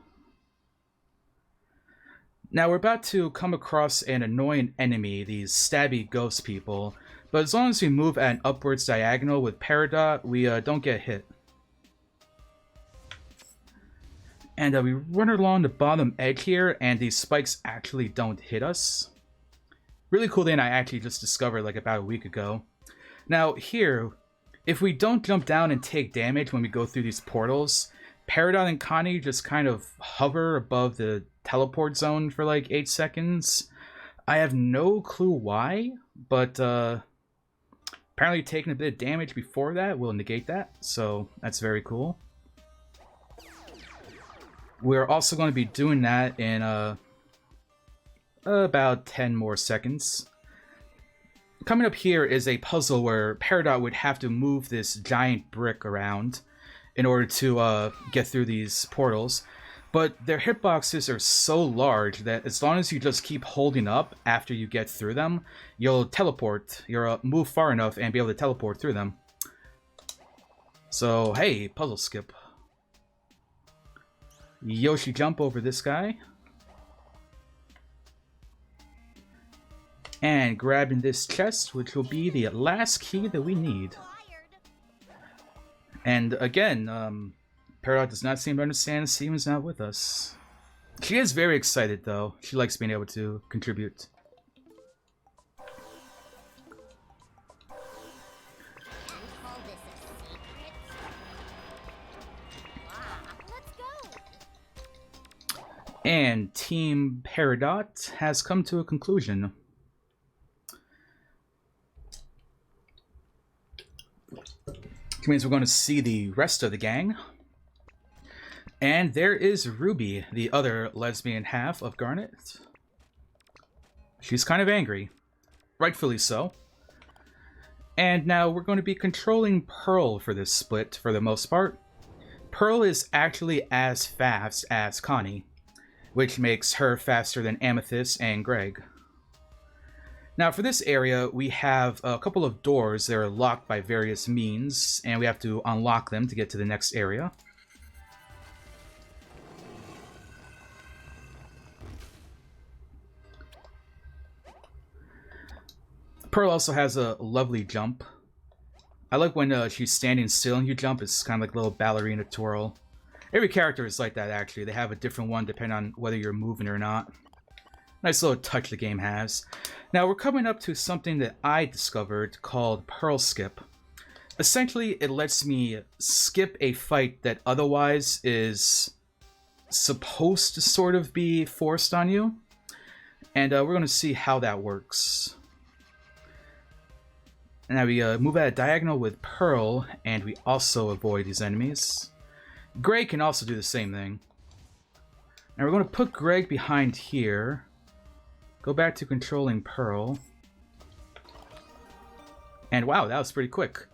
Now we're about to come across an annoying enemy, these stabby ghost people, but as long as we move at an upwards diagonal with Peridot, we don't get hit. And we run along the bottom edge here, and these spikes actually don't hit us. Really cool thing I actually just discovered like about a week ago. Now here, if we don't jump down and take damage when we go through these portals, Peridot and Connie just kind of hover above the teleport zone for like 8 seconds. I have no clue why, but apparently taking a bit of damage before that will negate that, so that's very cool. We're also going to be doing that in about 10 more seconds. Coming up here is a puzzle where Peridot would have to move this giant brick around in order to get through these portals. But their hitboxes are so large that as long as you just keep holding up after you get through them, you'll teleport. You'll move far enough and be able to teleport through them. So, hey, puzzle skip. Yoshi jump over this guy. And grabbing this chest, which will be the last key that we need. And again, Peridot does not seem to understand Steven's not with us. She is very excited though. She likes being able to contribute. And Team Peridot has come to a conclusion. Which means we're going to see the rest of the gang. And there is Ruby, the other lesbian half of Garnet. She's kind of angry. Rightfully so. And now we're going to be controlling Pearl for this split for the most part. Pearl is actually as fast as Connie, which makes her faster than Amethyst and Greg. Now for this area, we have a couple of doors that are locked by various means, and we have to unlock them to get to the next area. Pearl also has a lovely jump. I like when she's standing still and you jump. It's kind of like a little ballerina twirl. Every character is like that, actually. They have a different one depending on whether you're moving or not. Nice little touch the game has. Now we're coming up to something that I discovered called Pearl Skip. Essentially, it lets me skip a fight that otherwise is supposed to sort of be forced on you. And we're going to see how that works. Now we move at a diagonal with Pearl, and we also avoid these enemies. Greg can also do the same thing. Now we're going to put Greg behind here. Go back to controlling Pearl. And wow, that was pretty quick.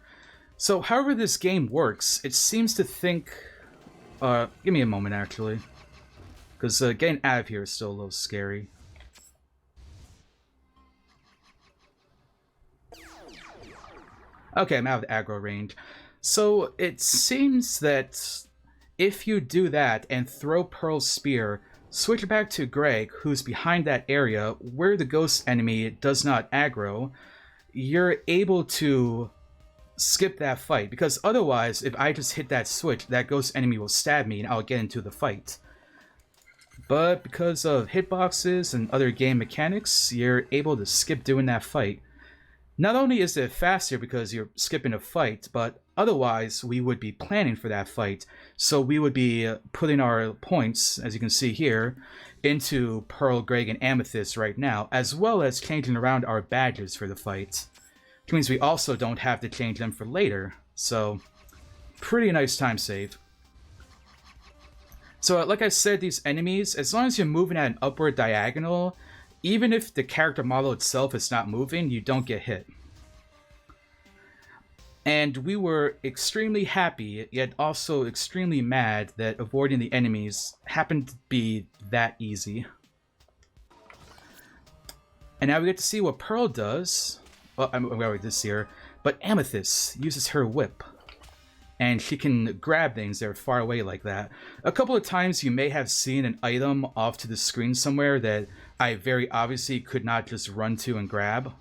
So however this game works, it seems to think... give me a moment actually. Because getting out of here is still a little scary. Okay, I'm out of the aggro range. So it seems that if you do that and throw Pearl's spear, switch back to Greg, who's behind that area where the ghost enemy does not aggro, you're able to skip that fight. Because otherwise, if I just hit that switch, that ghost enemy will stab me and I'll get into the fight. But because of hitboxes and other game mechanics, you're able to skip doing that fight. Not only is it faster because you're skipping a fight, but otherwise we would be planning for that fight. So we would be putting our points, as you can see here, into Pearl, Greg, and Amethyst right now, as well as changing around our badges for the fight. Which means we also don't have to change them for later. So, pretty nice time save. So like I said, these enemies, as long as you're moving at an upward diagonal, even if the character model itself is not moving, you don't get hit. And we were extremely happy, yet also extremely mad that avoiding the enemies happened to be that easy. And now we get to see what Pearl does. Well, we already did see her, but Amethyst uses her whip. And she can grab things that are far away like that. A couple of times you may have seen an item off to the screen somewhere that I very obviously could not just run to and grab.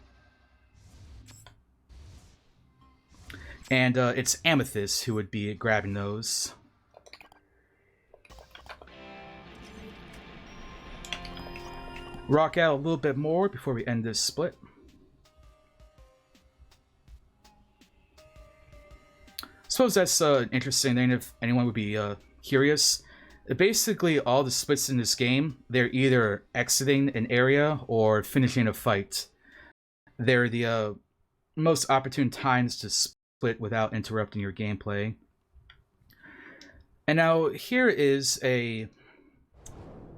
And it's Amethyst who would be grabbing those. Rock out a little bit more before we end this split. Suppose that's an interesting thing if anyone would be curious. Basically, all the splits in this game, they're either exiting an area or finishing a fight. They're the most opportune times to split without interrupting your gameplay. And now here is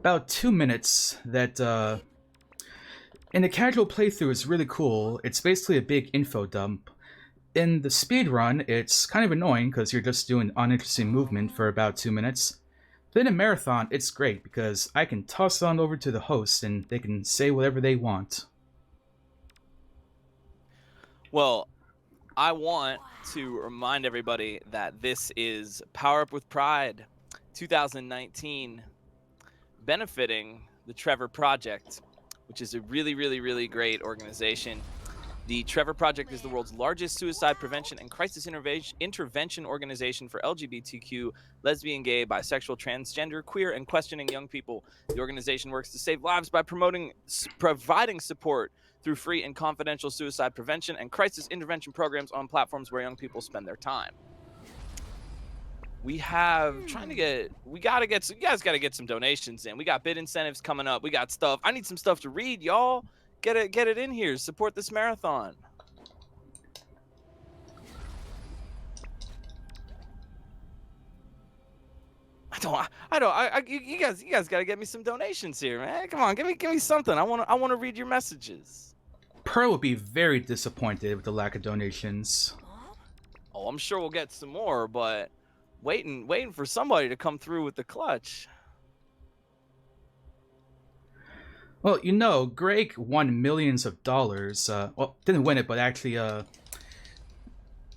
about 2 minutes that in the casual playthrough is really cool. It's basically a big info dump. In the speedrun, it's kind of annoying because you're just doing uninteresting movement for about 2 minutes. But in a marathon, it's great because I can toss it on over to the host and they can say whatever they want. Well, I want to remind everybody that this is Power Up with Pride 2019, benefiting the Trevor Project, which is a really, really, really great organization. The Trevor Project is the world's largest suicide prevention and crisis intervention organization for LGBTQ, lesbian, gay, bisexual, transgender, queer, and questioning young people. The organization works to save lives by providing support through free and confidential suicide prevention and crisis intervention programs on platforms where young people spend their time. we have trying to get. We gotta get. You guys gotta get some donations in. We got bid incentives coming up. We got stuff. I need some stuff to read, y'all. Get it in here. Support this marathon. You guys gotta get me some donations here, man. Come on, give me something. I wanna read your messages. Pearl will be very disappointed with the lack of donations. Oh, I'm sure we'll get some more, but waiting for somebody to come through with the clutch. Well, you know, Greg won millions of dollars. Well, didn't win it, but actually,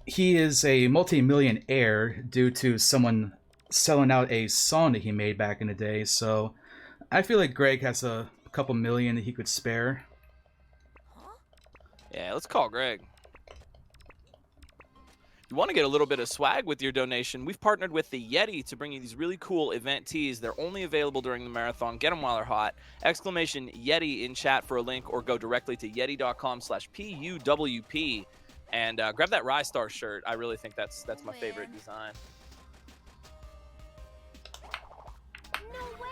he is a multi-millionaire due to someone selling out a song that he made back in the day. So, I feel like Greg has a couple million that he could spare. Yeah, let's call Greg. You want to get a little bit of swag with your donation? We've partnered with the Yeti to bring you these really cool event tees. They're only available during the marathon. Get them while they're hot. Exclamation Yeti in chat for a link, or go directly to yeti.com/PUWP and grab that Rye Star shirt. I really think that's my favorite design. No way.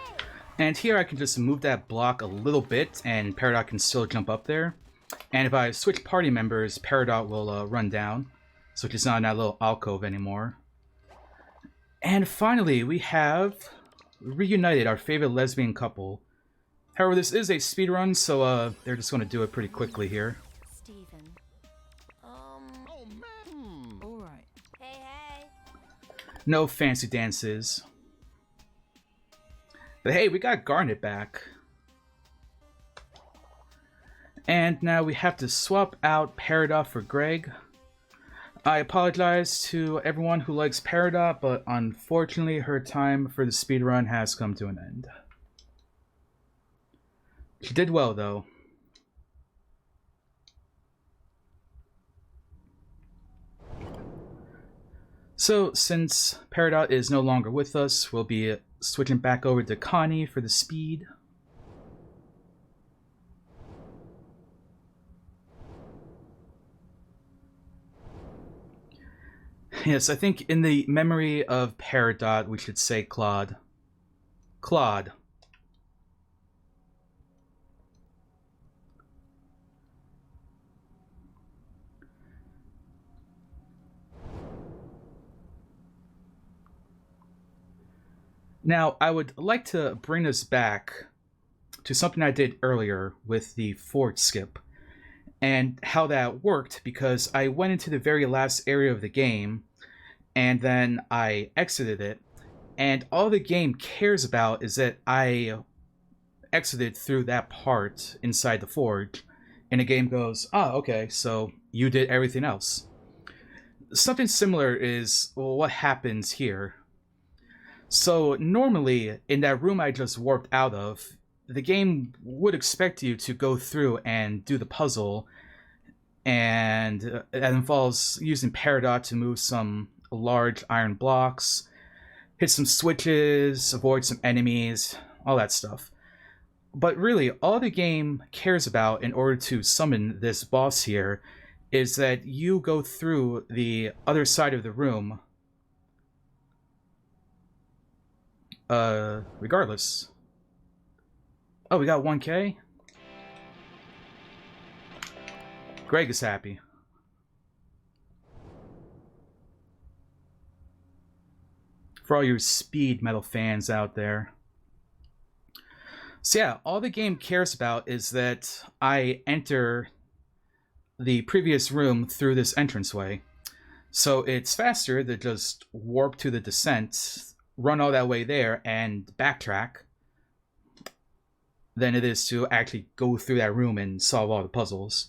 And here I can just move that block a little bit, and Peridot can still jump up there. And if I switch party members, Peridot will run down, so he's not in that little alcove anymore. And finally, we have reunited our favorite lesbian couple. However, this is a speedrun, so they're just going to do it pretty quickly here. Steven. Oh man. All right. Hey, hey. No fancy dances. But hey, we got Garnet back. And now we have to swap out Peridot for Greg. I apologize to everyone who likes Peridot, but unfortunately her time for the speedrun has come to an end. She did well though. So since Peridot is no longer with us, we'll be switching back over to Connie for the speed. Yes, I think in the memory of Peridot, we should say Claude. Claude. Now, I would like to bring us back to something I did earlier with the fort skip, and how that worked, because I went into the very last area of the game, and then I exited it, and all the game cares about is that I exited through that part inside the forge, and the game goes, ah, okay, so you did everything else. Something similar is what happens here. So normally, in that room I just warped out of, the game would expect you to go through and do the puzzle, and that involves using Peridot to move some large iron blocks, hit some switches, avoid some enemies, all that stuff. But really, all the game cares about in order to summon this boss here is that you go through the other side of the room, regardless. Oh, we got 1K? Greg is happy. For all you speed metal fans out there. So yeah, all the game cares about is that I enter the previous room through this entranceway. So it's faster to just warp to the descent, run all that way there, and backtrack, than it is to actually go through that room and solve all the puzzles.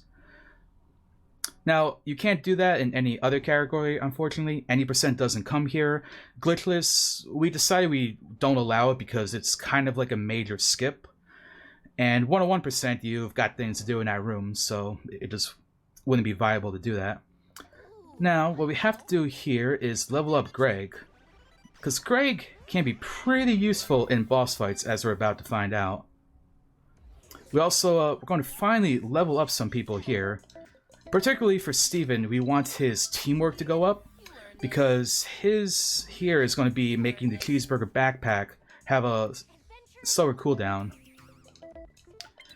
Now, you can't do that in any other category, unfortunately. Any percent doesn't come here. Glitchless, we decided we don't allow it because it's kind of like a major skip. And 101%, you've got things to do in that room, so it just wouldn't be viable to do that. Now, what we have to do here is level up Greg, because Greg can be pretty useful in boss fights, as we're about to find out. We also, we're going to finally level up some people here. Particularly for Steven, we want his teamwork to go up. because his here is going to be making the cheeseburger backpack have a slower cooldown.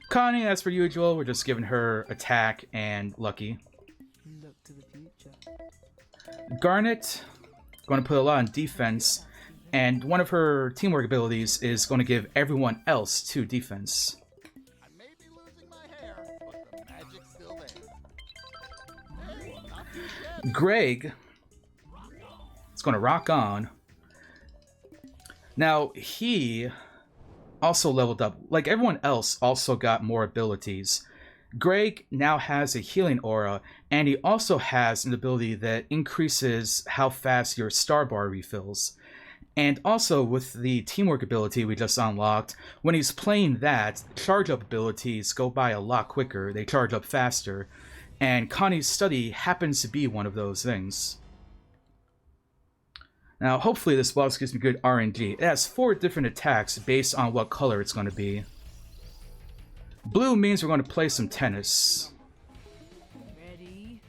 Connie, as per usual, we're just giving her attack and lucky. Look to the future. Garnet, going to put a lot on defense, and one of her teamwork abilities is going to give everyone else 2 defense. I may be losing my hair, but the magic's still there. Hey, not too shabby. Greg is going to rock on. Now, he also leveled up. Like everyone else, also got more abilities. Greg now has a healing aura, and he also has an ability that increases how fast your star bar refills. And also with the teamwork ability we just unlocked, when he's playing that, charge up abilities go by a lot quicker, they charge up faster, and Connie's study happens to be one of those things. Now hopefully this boss gives me good RNG. It has 4 different attacks based on what color it's going to be. Blue means we're going to play some tennis. Ready?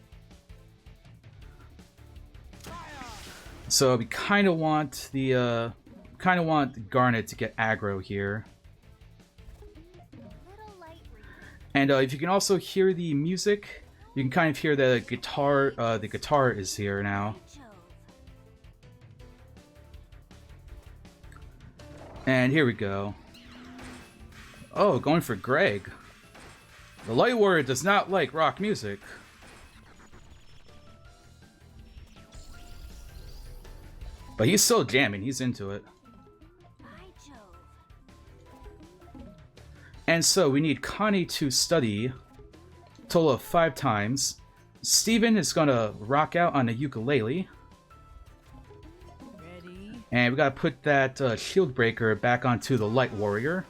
So we kind of want the Garnet to get aggro here. Little light read. And if you can also hear the music, you can kind of hear the guitar is here now. Chove. And here we go. Oh, going for Greg. The Light Warrior does not like rock music. But he's still jamming, he's into it. By Jove. And so we need Connie to study a total of 5 times. Steven is gonna rock out on a ukulele. Ready? And we gotta put that shield breaker back onto the Light Warrior.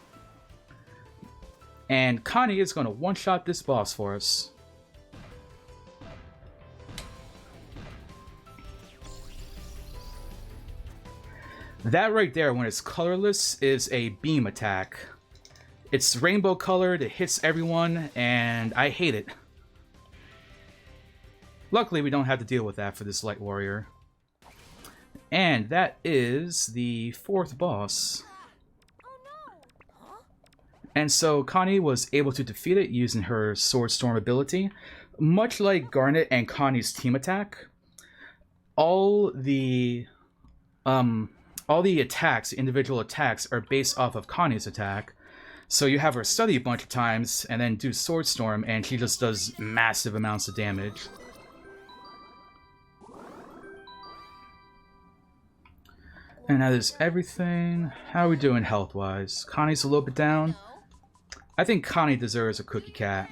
And Connie is gonna one-shot this boss for us. That right there, when it's colorless, is a beam attack. It's rainbow colored, it hits everyone, and I hate it. Luckily, we don't have to deal with that for this Light Warrior. And that is the 4th boss. Oh no! Huh? And so Connie was able to defeat it using her Sword Storm ability. Much like Garnet and Connie's team attack, all the attacks, individual attacks, are based off of Connie's attack. So you have her study a bunch of times and then do Sword Storm, and she just does massive amounts of damage. And that is everything. How are we doing health-wise? Connie's a little bit down. No. I think Connie deserves a cookie cat.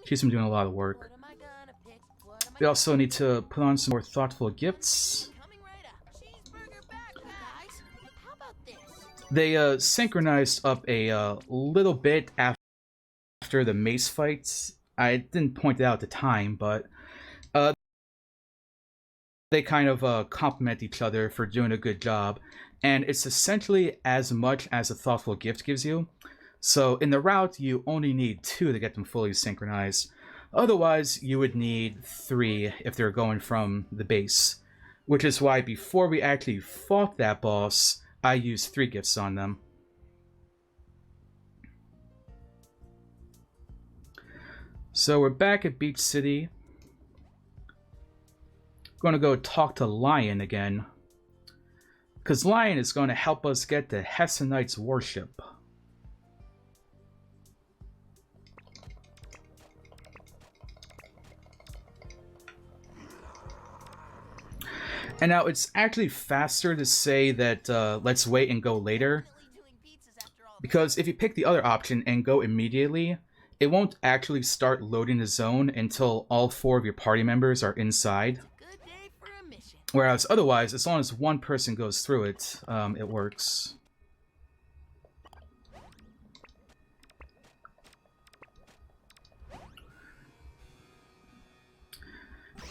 She's been doing a lot of work. What am I gonna pick? What am I We also need to put on some more thoughtful gifts. coming right up? Cheeseburger back, guys. How about this? They synchronized up a little bit after the mace fights. I didn't point it out at the time, but they kind of complement each other for doing a good job. And it's essentially as much as a thoughtful gift gives you. So in the route, you only need 2 to get them fully synchronized. Otherwise, you would need 3 if they're going from the base. Which is why before we actually fought that boss, I used 3 gifts on them. So we're back at Beach City. Going to go talk to Lion again. Because Lion is going to help us get the Hessenites warship. And now it's actually faster to say that let's wait and go later. Doing pizzas after all. Because if you pick the other option and go immediately, it won't actually start loading the zone until all 4 of your party members are inside. Good day for a mission. Whereas otherwise, as long as one person goes through it, it works.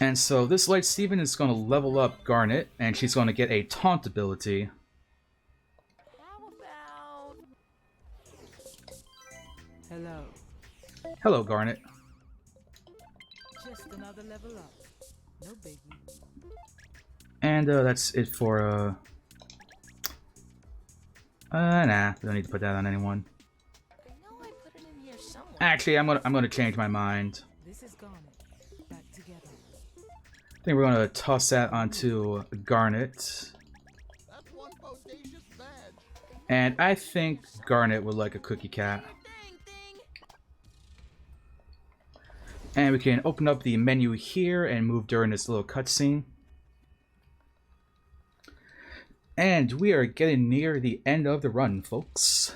And so this Light Steven is going to level up Garnet, and she's going to get a taunt ability. How about... Hello. Hello, Garnet. Just another level up. No biggie. And that's it for nah, we don't need to put that on anyone. I know I put it in here somewhere. Actually, I'm gonna change my mind. This is Garnet. Back together. I think we're gonna toss that onto Garnet. That's one bodacious badge. And I think Garnet would like a cookie cat. Thing. And we can open up the menu here and move during this little cutscene. And we are getting near the end of the run, folks.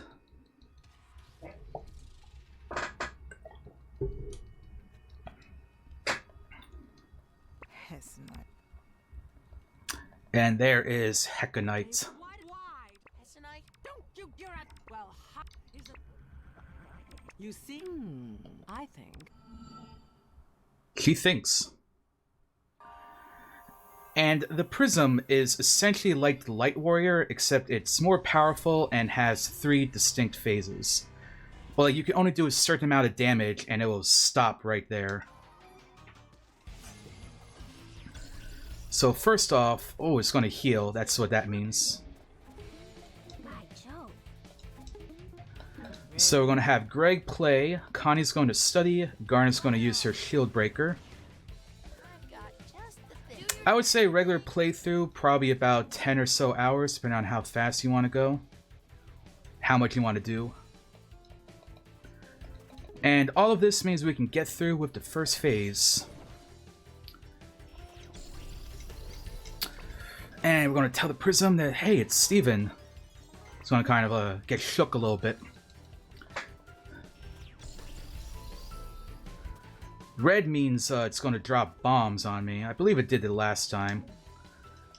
And there is Hecatonite. Why? Hessenite? Don't you get it? Well, is it? You see, I think. She thinks. And the Prism is essentially like the Light Warrior, except it's more powerful and has 3 distinct phases. Well, you can only do a certain amount of damage and it will stop right there. So first off, oh, it's going to heal. That's what that means. By Jove. So we're going to have Greg play, Connie's going to study, Garnet's going to use her Shield Breaker. I've got just the thing. I would say regular playthrough, probably about 10 or so hours, depending on how fast you want to go. How much you want to do. And all of this means we can get through with the first phase. And we're going to tell the Prism that, hey, it's Steven. It's going to kind of get shook a little bit. Red means it's going to drop bombs on me. I believe it did the last time.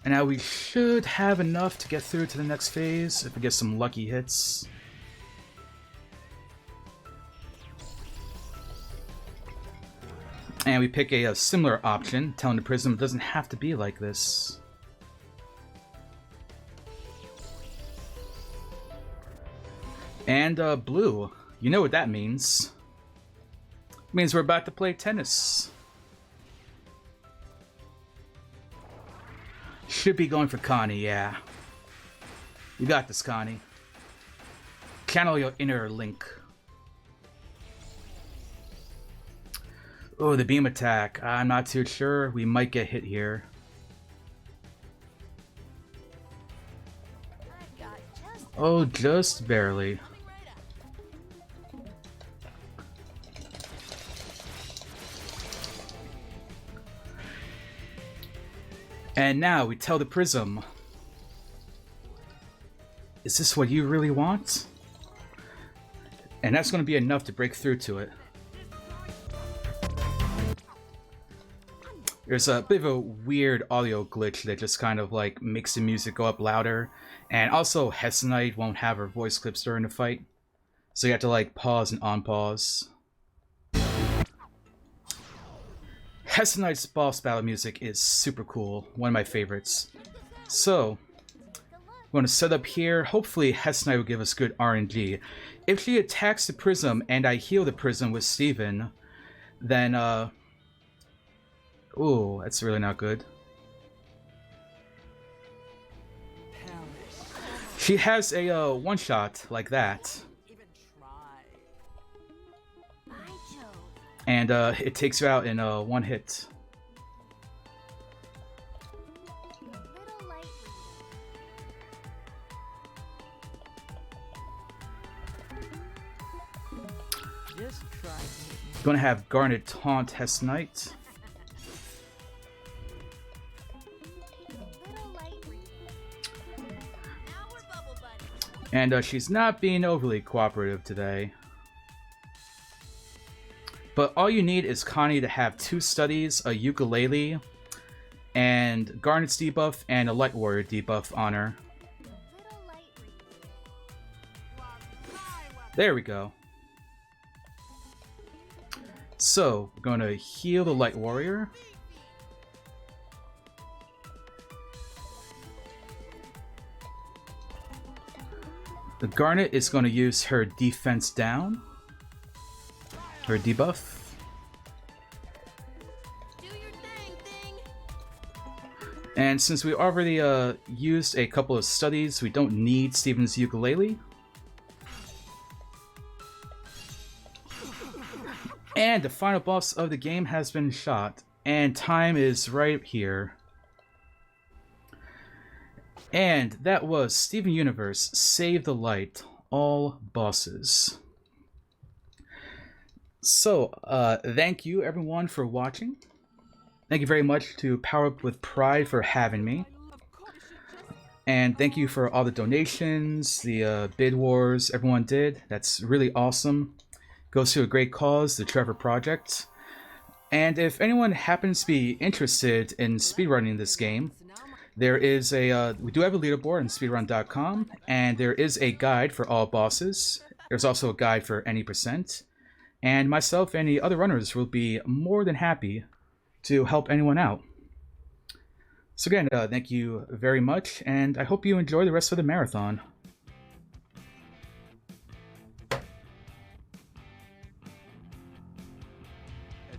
And now we should have enough to get through to the next phase if we get some lucky hits. And we pick a similar option, telling the Prism it doesn't have to be like this. And blue, you know what that means. It means we're about to play tennis. Should be going for Connie, yeah. You got this, Connie. Channel your inner Link. Oh, the beam attack. I'm not too sure. We might get hit here. I've got just the Oh, just barely. thing right up. And now we tell the Prism. Is this what you really want? And that's going to be enough to break through to it. There's a bit of a weird audio glitch that just kind of like makes the music go up louder. And also Hessenite won't have her voice clips during the fight. So you have to like pause and unpause. Hessenite's boss battle music is super cool. One of my favorites. So, we're going to set up here. Hopefully Hessenite will give us good RNG. If she attacks the Prism and I heal the Prism with Steven, then ooh, that's really not good. Perish. She has a one-shot like that. Even try. By Jove. And it takes you out in one hit. Little light Just try hitting. Gonna have Garnet taunt Hessenite. Little light Now we're bubble buddies. And she's not being overly cooperative today. But all you need is Connie to have 2 studies, a ukulele, and Garnet's debuff, and a Light Warrior debuff on her. Little light There we go. So, we're going to heal the Light Warrior. The Garnet is going to use her defense down. Her debuff. Do your thing. And since we already used a couple of studies, we don't need Steven's ukulele. And the final boss of the game has been shot. And time is right here. And that was Steven Universe, Save the Light, all bosses. So, thank you everyone for watching. Thank you very much to Power Up with Pride for having me. And thank you for all the donations, the bid wars everyone did. That's really awesome. Goes to a great cause, the Trevor Project. And if anyone happens to be interested in speedrunning this game, there is we do have a leaderboard on speedrun.com, and there is a guide for all bosses. There's also a guide for any percent. And myself and the other runners will be more than happy to help anyone out. So again, thank you very much, and I hope you enjoy the rest of the marathon.